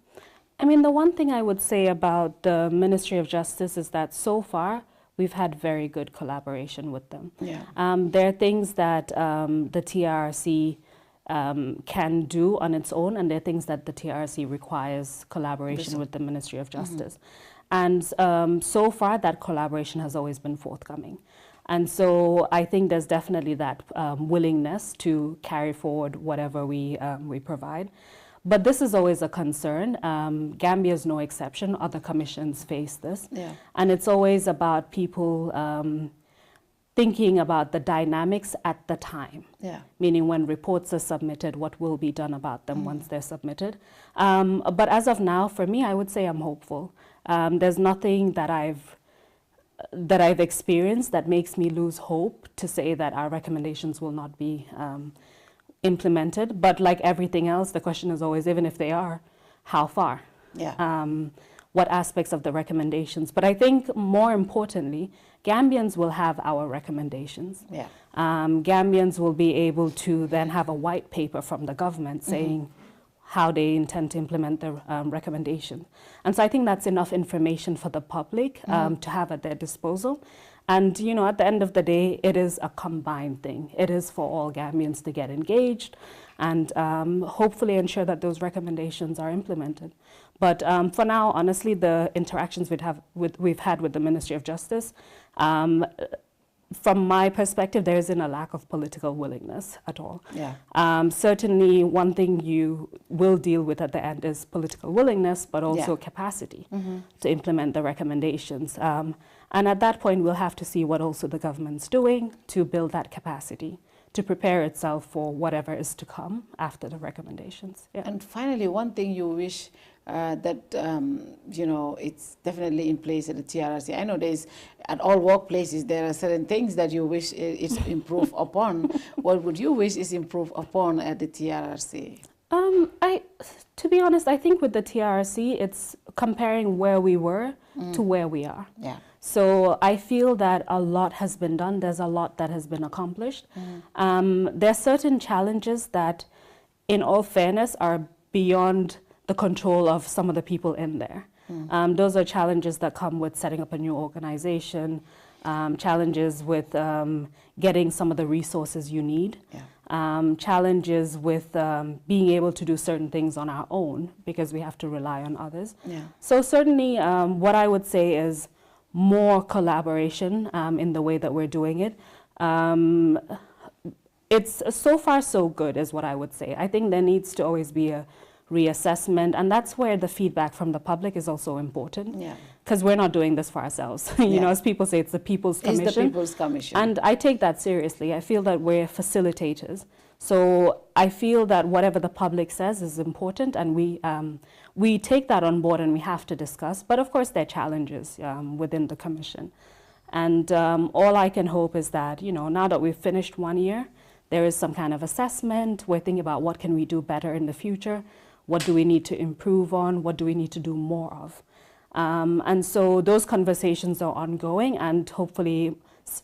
The one thing I would say about the Ministry of Justice is that so far we've had very good collaboration with them. There are things that the TRRC can do on its own, and there are things that the TRRC requires collaboration with the Ministry of Justice. And so far that collaboration has always been forthcoming. And so I think there's definitely that willingness to carry forward whatever we provide. But this is always a concern. Gambia is no exception. Other commissions face this. And it's always about people thinking about the dynamics at the time. Meaning when reports are submitted, what will be done about them once they're submitted. But as of now, for me, I would say I'm hopeful. There's nothing that I've experienced that makes me lose hope to say that our recommendations will not be implemented. But like everything else, the question is always, even if they are, how far? What aspects of the recommendations? But I think more importantly, Gambians will have our recommendations. Gambians will be able to then have a white paper from the government saying how they intend to implement the recommendation. And so I think that's enough information for the public to have at their disposal. And, at the end of the day, it is a combined thing. It is for all Gambians to get engaged and hopefully ensure that those recommendations are implemented. But for now, honestly, the interactions we've had with the Ministry of Justice, from my perspective, there isn't a lack of political willingness at all. Certainly, one thing you will deal with at the end is political willingness, but also capacity to implement the recommendations. And at that point, we'll have to see what also the government's doing to build that capacity, to prepare itself for whatever is to come after the recommendations. And finally, one thing you wish that, it's definitely in place at the TRRC. I know at all workplaces, there are certain things that you wish it's improved upon. What would you wish is improved upon at the TRRC? To be honest, I think with the TRRC, it's comparing where we were to where we are. So I feel that a lot has been done. There's a lot that has been accomplished. There are certain challenges that, in all fairness, are beyond the control of some of the people in there. Those are challenges that come with setting up a new organization, challenges with getting some of the resources you need, challenges with being able to do certain things on our own because we have to rely on others. So certainly what I would say is more collaboration in the way that we're doing it. It's so far so good is what I would say. I think there needs to always be a reassessment, and that's where the feedback from the public is also important. Because we're not doing this for ourselves. As people say, it's the People's Commission. It's the People's Commission. And I take that seriously. I feel that we're facilitators. So I feel that whatever the public says is important, and we take that on board and we have to discuss. But of course, there are challenges within the Commission. And all I can hope is that, now that we've finished 1 year, there is some kind of assessment. We're thinking about what can we do better in the future? What do we need to improve on? What do we need to do more of? And so those conversations are ongoing, and hopefully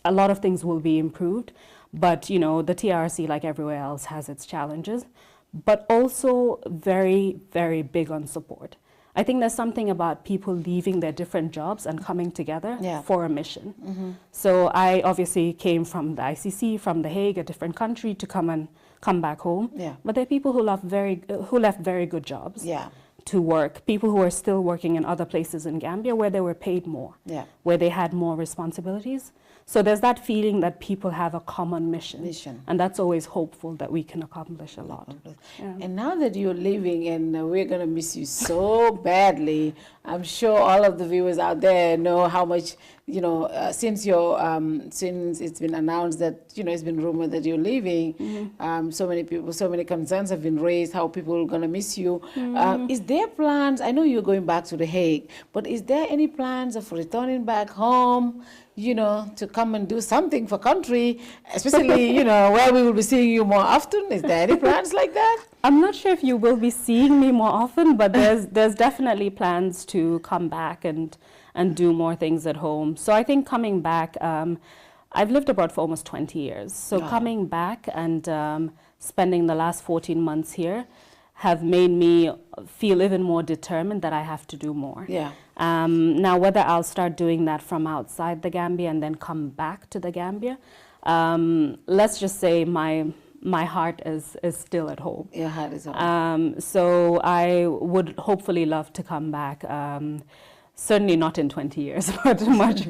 a lot of things will be improved. But, the TRRC, like everywhere else, has its challenges, but also very, very big on support. I think there's something about people leaving their different jobs and coming together for a mission. So I obviously came from the ICC, from The Hague, a different country, to come and come back home. Yeah. But there are people who left very good jobs. Yeah. To work, people who are still working in other places in Gambia where they were paid more, yeah. where they had more responsibilities. So there's that feeling that people have a common mission. And that's always hopeful that we can accomplish a lot. Yeah. And now that you're leaving, and we're going to miss you so badly, I'm sure all of the viewers out there know how much, you know, since it's been announced that, you know, it's been rumored that you're leaving, so many people, so many concerns have been raised, how people are going to miss you. Is there plans, I know you're going back to The Hague, but is there any plans of returning back home, you know, to come and do something for country, especially, you know, where we will be seeing you more often? Is there any plans like that? I'm not sure if you will be seeing me more often, but there's definitely plans to come back and do more things at home. So I think coming back, I've lived abroad for almost 20 years. So coming back and spending the last 14 months here have made me feel even more determined that I have to do more. Yeah. Now, whether I'll start doing that from outside the Gambia and then come back to the Gambia, let's just say my heart is still at home. Your heart is at home. So I would hopefully love to come back. Certainly not in 20 years, but much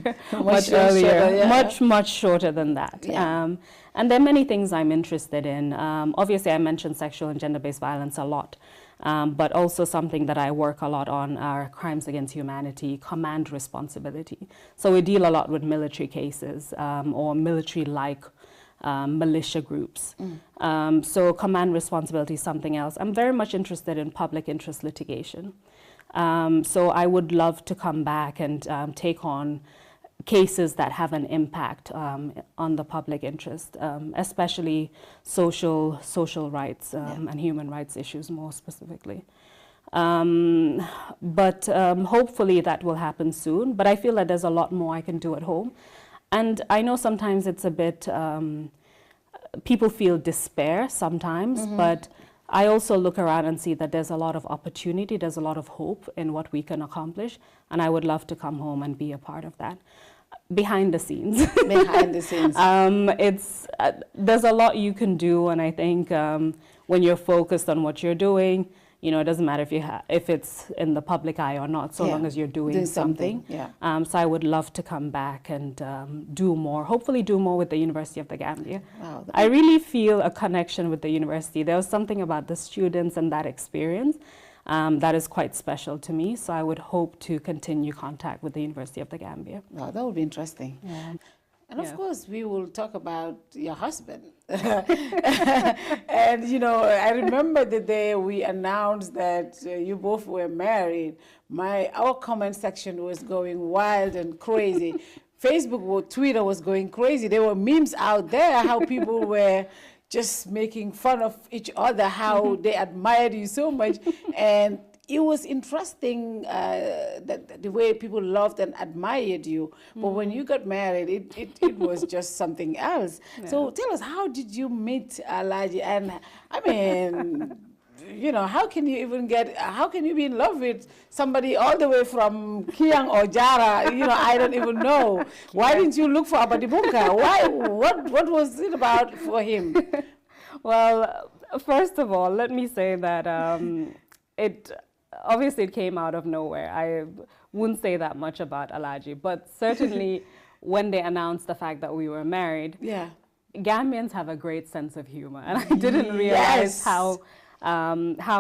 earlier, much shorter than that. Yeah. And there are many things I'm interested in. Obviously, I mentioned sexual and gender-based violence a lot, but also something that I work a lot on are crimes against humanity, command responsibility. So we deal a lot with military cases or military-like militia groups. So command responsibility is something else. I'm very much interested in public interest litigation. So I would love to come back and take on cases that have an impact on the public interest, especially social rights and human rights issues more specifically. But hopefully that will happen soon. But I feel that there's a lot more I can do at home. And I know sometimes it's a bit, people feel despair sometimes, but I also look around and see that there's a lot of opportunity, there's a lot of hope in what we can accomplish, and I would love to come home and be a part of that. Behind the scenes. Behind the scenes. There's a lot you can do, and I think when you're focused on what you're doing, you know, it doesn't matter if it's in the public eye or not, so long as you're doing something. Yeah. So I would love to come back and do more, hopefully do more with the University of the Gambia. Wow. I really feel a connection with the university. There was something about the students and that experience that is quite special to me. So I would hope to continue contact with the University of the Gambia. Wow, that would be interesting. Yeah. And of course, we will talk about your husband. And, you know, I remember the day we announced that you both were married. Our comment section was going wild and crazy. Facebook or Twitter was going crazy. There were memes out there how people were just making fun of each other, how they admired you so much. And it was interesting that the way people loved and admired you. But when you got married, it was just something else. Yeah. So tell us, how did you meet Alhaji? And I mean, you know, how can you be in love with somebody all the way from Kiang or Jara? You know, I don't even know. Why didn't you look for Abadibunka? Why? What was it about for him? Well, first of all, let me say that obviously it came out of nowhere. I wouldn't say that much about Alhaji, but certainly when they announced the fact that we were married, Gambians have a great sense of humor, and I didn't realize how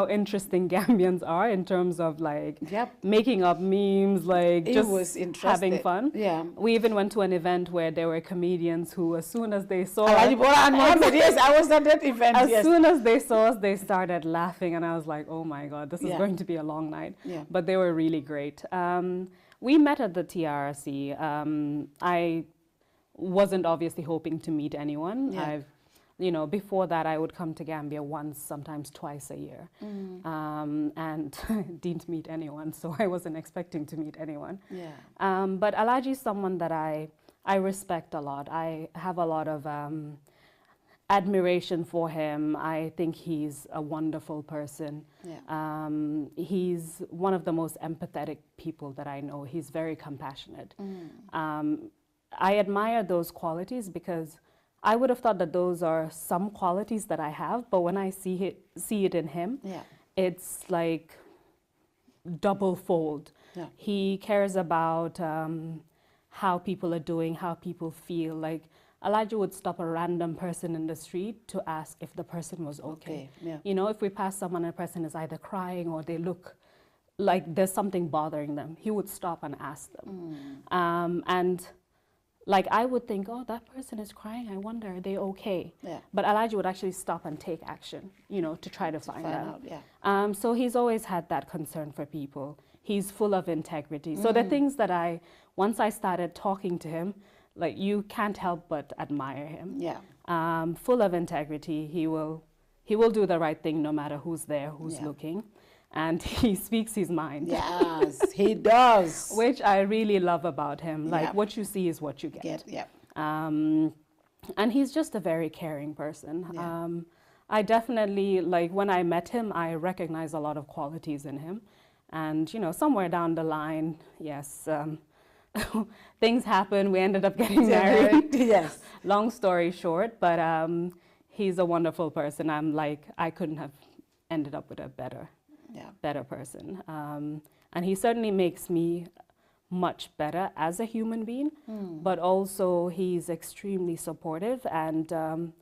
interesting Gambians are in terms of like making up memes, like just having fun. Yeah. We even went to an event where there were comedians who, as soon as they saw us, yes, I was at that event. As soon as they saw us, they started laughing, and I was like, oh my God, this is going to be a long night. Yeah. But they were really great. We met at the TRC. I wasn't obviously hoping to meet anyone. Yeah. You know, before that, I would come to Gambia once, sometimes twice a year, and didn't meet anyone, so I wasn't expecting to meet anyone. Yeah. But Alhaji is someone that I respect a lot. I have a lot of admiration for him. I think he's a wonderful person. Yeah. He's one of the most empathetic people that I know. He's very compassionate. I admire those qualities because I would have thought that those are some qualities that I have, but when I see it in him, it's like double fold. Yeah. He cares about how people are doing, how people feel. Like Elijah would stop a random person in the street to ask if the person was okay. Yeah. You know, if we pass someone and a person is either crying or they look like there's something bothering them, he would stop and ask them. And like I would think, oh, that person is crying, I wonder, are they okay? Yeah. But Elijah would actually stop and take action, you know, to try to find out. Yeah. So he's always had that concern for people. He's full of integrity. So the things that once I started talking to him, like you can't help but admire him. Yeah. Full of integrity. He will do the right thing no matter who's there, who's looking. And he speaks his mind. Yes, he does. Which I really love about him. Like what you see is what you get. And he's just a very caring person. Yeah. I definitely, like when I met him, I recognized a lot of qualities in him. And, you know, somewhere down the line, yes, things happened. We ended up getting married. Yes. Long story short, but he's a wonderful person. I'm like, I couldn't have ended up with a better person. And he certainly makes me much better as a human being, but also he's extremely supportive. And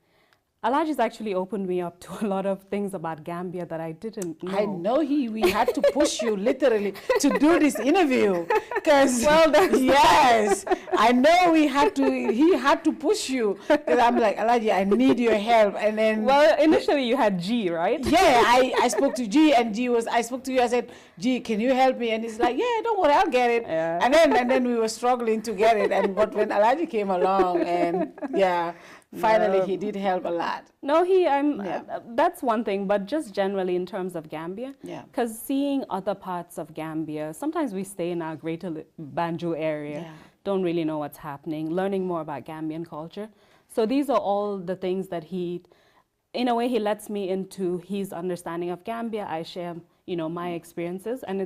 Elijah's actually opened me up to a lot of things about Gambia that I didn't know. I know we had to push you literally to do this interview. Because, yes, I know he had to push you. Because I'm like, Elijah, I need your help. And then... Well, initially you had G, right? Yeah, I spoke to G and I spoke to you, I said, G, can you help me? And he's like, yeah, don't worry, I'll get it. Yeah. And then we were struggling to get it. But when Elijah came along and finally, he did help a lot. No, that's one thing, but just generally in terms of Gambia, because seeing other parts of Gambia, sometimes we stay in our greater Banjul area, don't really know what's happening, learning more about Gambian culture. So these are all the things that in a way, he lets me into his understanding of Gambia. I share, you know, my experiences, and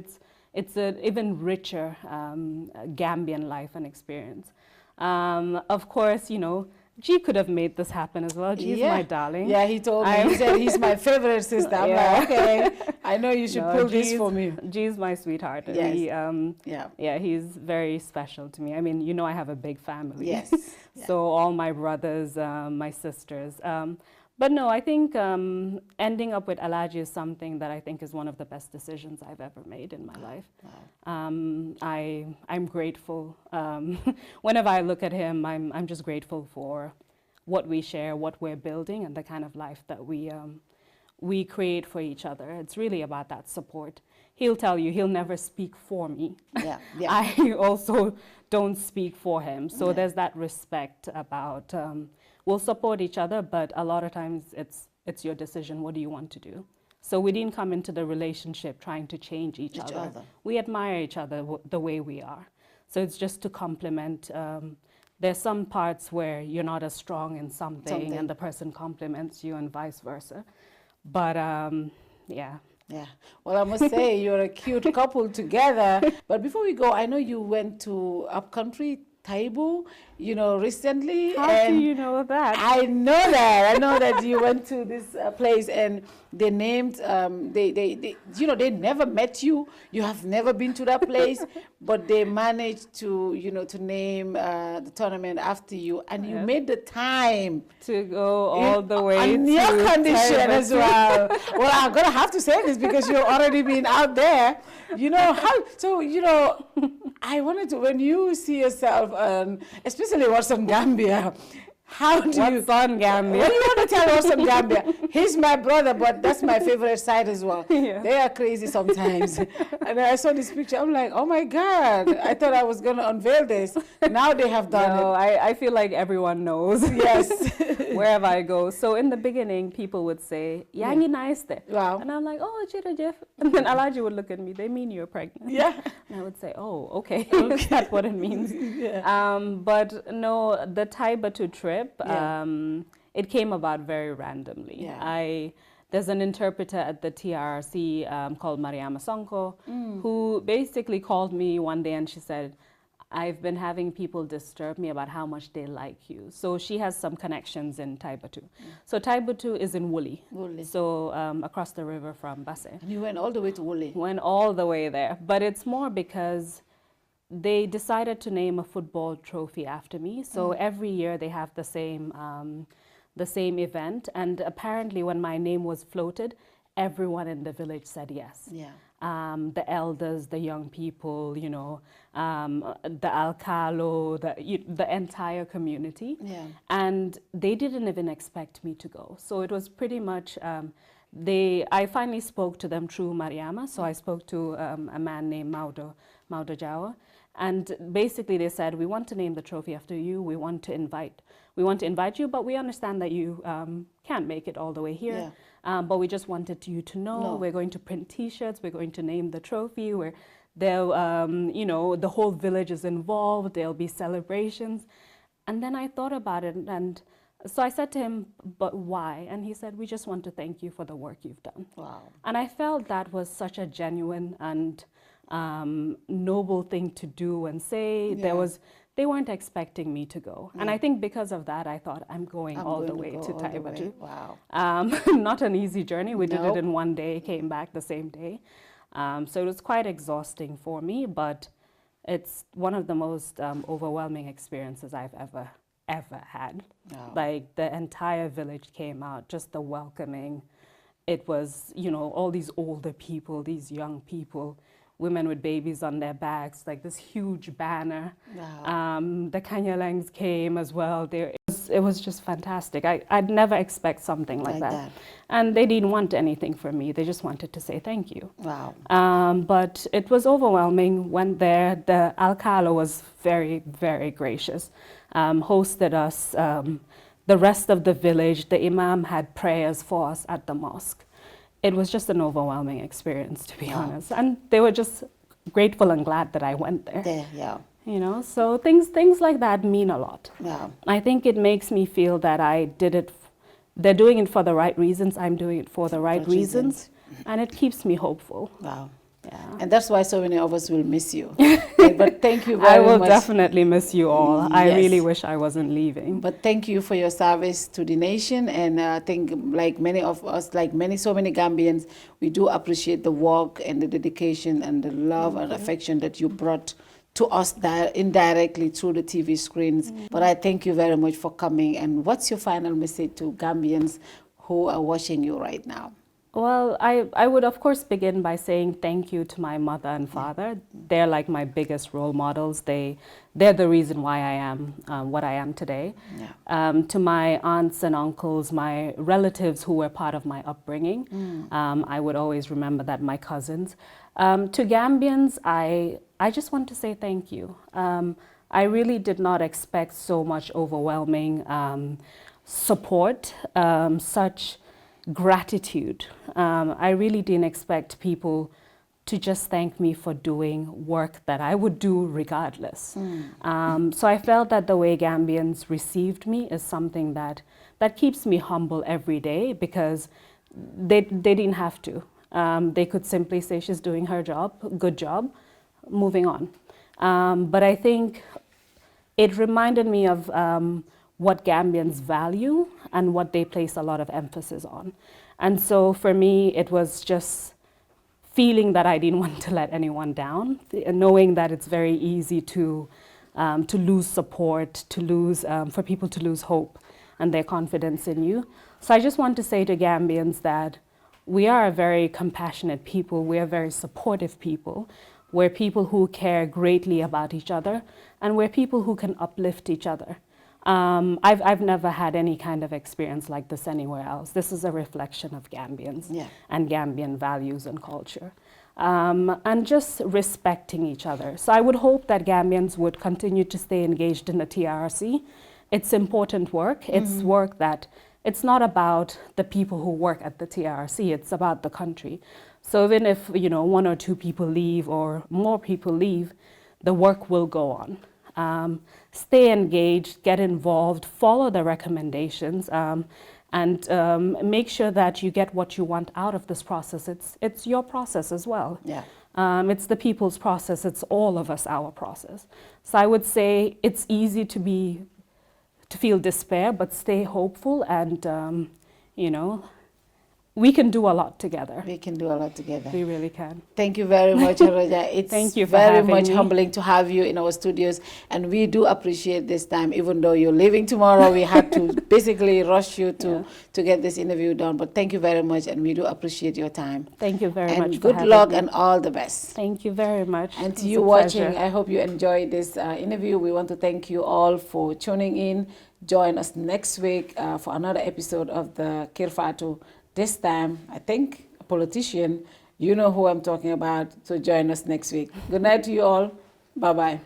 it's an even richer Gambian life and experience. Of course, you know, G could have made this happen as well. G's my darling. Yeah, he told me. He said he's my favorite sister. I'm like, okay, I know you should pull this for me. G's my sweetheart. Yes. He's very special to me. I mean, you know, I have a big family. Yes. So all my brothers, my sisters. But no, I think ending up with Elijah is something that I think is one of the best decisions I've ever made in my life. Wow. I'm grateful. Whenever I look at him, I'm just grateful for what we share, what we're building, and the kind of life that we create for each other. It's really about that support. He'll tell you he'll never speak for me. Yeah. I also don't speak for him. So there's that respect about... we'll support each other, but a lot of times it's your decision. What do you want to do? So we didn't come into the relationship trying to change each other. We admire each other the way we are. So it's just to complement. There's some parts where you're not as strong in something. And the person compliments you and vice versa. But yeah. Yeah. Well, I must say you're a cute couple together. But before we go, I know you went to upcountry, Taibu, you know, recently. How do you know that? I know that. I know that you went to this place and they named, they you know, they never met you. You have never been to that place, but they managed to, you know, to name the tournament after you. And you made the time to go all the way on to your condition Taibu. as well. Well, I'm going to have to say this because you've already been out there. You know, so, you know, I wanted to, when you see yourself, especially what's on Gambia, what's on Gambia? What do you want to tell what's on Gambia? He's my brother, but that's my favorite side as well. They are crazy sometimes. And I saw this picture, I'm like, oh my God, I thought I was going to unveil this. Now they have done it. I feel like everyone knows. Yes. Wherever I go. So in the beginning, people would say, Yangi nice there. Wow. And I'm like, oh, Chira Jeff. And then Elijah would look at me, they mean you're pregnant. Yeah. And I would say, oh, okay. That's what it means. But no, the Taibu trip, it came about very randomly. There's an interpreter at the TRC called Mariama Sonko, who basically called me one day and she said, I've been having people disturb me about how much they like you. So she has some connections in Taibatu. So Taibatu is in Woolly. So across the river from Basse. And you went all the way to Woolly? Went all the way there. But it's more because they decided to name a football trophy after me. So every year they have the same event. And apparently when my name was floated, everyone in the village said yes. Yeah. The elders, the young people, you know, the alcalo, the entire community. Yeah. And they didn't even expect me to go. So it was pretty much, I finally spoke to them through Mariama. So I spoke to a man named Maudo Jawa. And basically they said, we want to name the trophy after you. We want to invite you, but we understand that you can't make it all the way here. Yeah. But we just wanted you to know we're going to print T-shirts. We're going to name the trophy. You know, the whole village is involved. There'll be celebrations. And then I thought about it, and so I said to him, but why? And he said, we just want to thank you for the work you've done. Wow. And I felt that was such a genuine and noble thing to do and say. Yeah. They weren't expecting me to go. Yeah. And I think because of that, I thought I'm going all the way to Taibatu. Wow. Not an easy journey. We did it in one day, came back the same day. So it was quite exhausting for me, but it's one of the most overwhelming experiences I've ever had. Wow. Like the entire village came out, just the welcoming. It was, you know, all these older people, these young people, women with babies on their backs, like this huge banner. Wow. The Kanyalangs came as well. It was just fantastic. I'd never expect something like that. And they didn't want anything from me. They just wanted to say thank you. Wow. But it was overwhelming. Went there. The Alcala was very, very gracious. Hosted us. The rest of the village, the Imam had prayers for us at the mosque. It was just an overwhelming experience, to be honest. And they were just grateful and glad that I went there. Yeah. You know, so things like that mean a lot. Yeah. I think it makes me feel that I did it, they're doing it for the right reasons, I'm doing it for the right reasons, and it keeps me hopeful. Wow. Yeah. And that's why so many of us will miss you. But thank you very much. I will definitely miss you all. Yes. I really wish I wasn't leaving. But thank you for your service to the nation. And I think like many of us, so many Gambians, we do appreciate the work and the dedication and the love and affection that you brought to us indirectly through the TV screens. But I thank you very much for coming. And what's your final message to Gambians who are watching you right now? Well, I would, of course, begin by saying thank you to my mother and father. They're like my biggest role models. They're the reason why I am what I am today. Yeah. To my aunts and uncles, my relatives who were part of my upbringing, I would always remember that, my cousins. To Gambians, I just want to say thank you. I really did not expect so much overwhelming support, such gratitude. I really didn't expect people to just thank me for doing work that I would do regardless. So I felt that the way Gambians received me is something that keeps me humble every day, because they didn't have to. They could simply say she's doing her job, good job, moving on. But I think it reminded me of what Gambians value and what they place a lot of emphasis on. And so for me, it was just feeling that I didn't want to let anyone down, knowing that it's very easy to lose support, for people to lose hope and their confidence in you. So I just want to say to Gambians that we are a very compassionate people, we are very supportive people. We're people who care greatly about each other, and we're people who can uplift each other. I've never had any kind of experience like this anywhere else. This is a reflection of Gambians and Gambian values and culture. And just respecting each other. So I would hope that Gambians would continue to stay engaged in the TRC. It's important work. It's work that, it's not about the people who work at the TRC, it's about the country. So even if, you know, 1 or 2 people leave or more people leave, the work will go on. Stay engaged, get involved, follow the recommendations, and make sure that you get what you want out of this process. It's your process as well. Yeah. It's the people's process. It's all of us, our process. So I would say it's easy to feel despair, but stay hopeful, and you know, we can do a lot together. We can do a lot together. We really can. Thank you very much, Horejah. It's Thank you for very having much me. humbling to have you in our studios, and we do appreciate this time. Even though you're leaving tomorrow, we had to basically rush you to get this interview done. But thank you very much, and we do appreciate your time. Thank you very much. And good luck and all the best. Thank you very much. And to It's you a watching, pleasure. I hope you enjoyed this interview. We want to thank you all for tuning in. Join us next week for another episode of the KERR FATOU. This time, I think, a politician. You know who I'm talking about. So join us next week. Good night to you all. Bye-bye.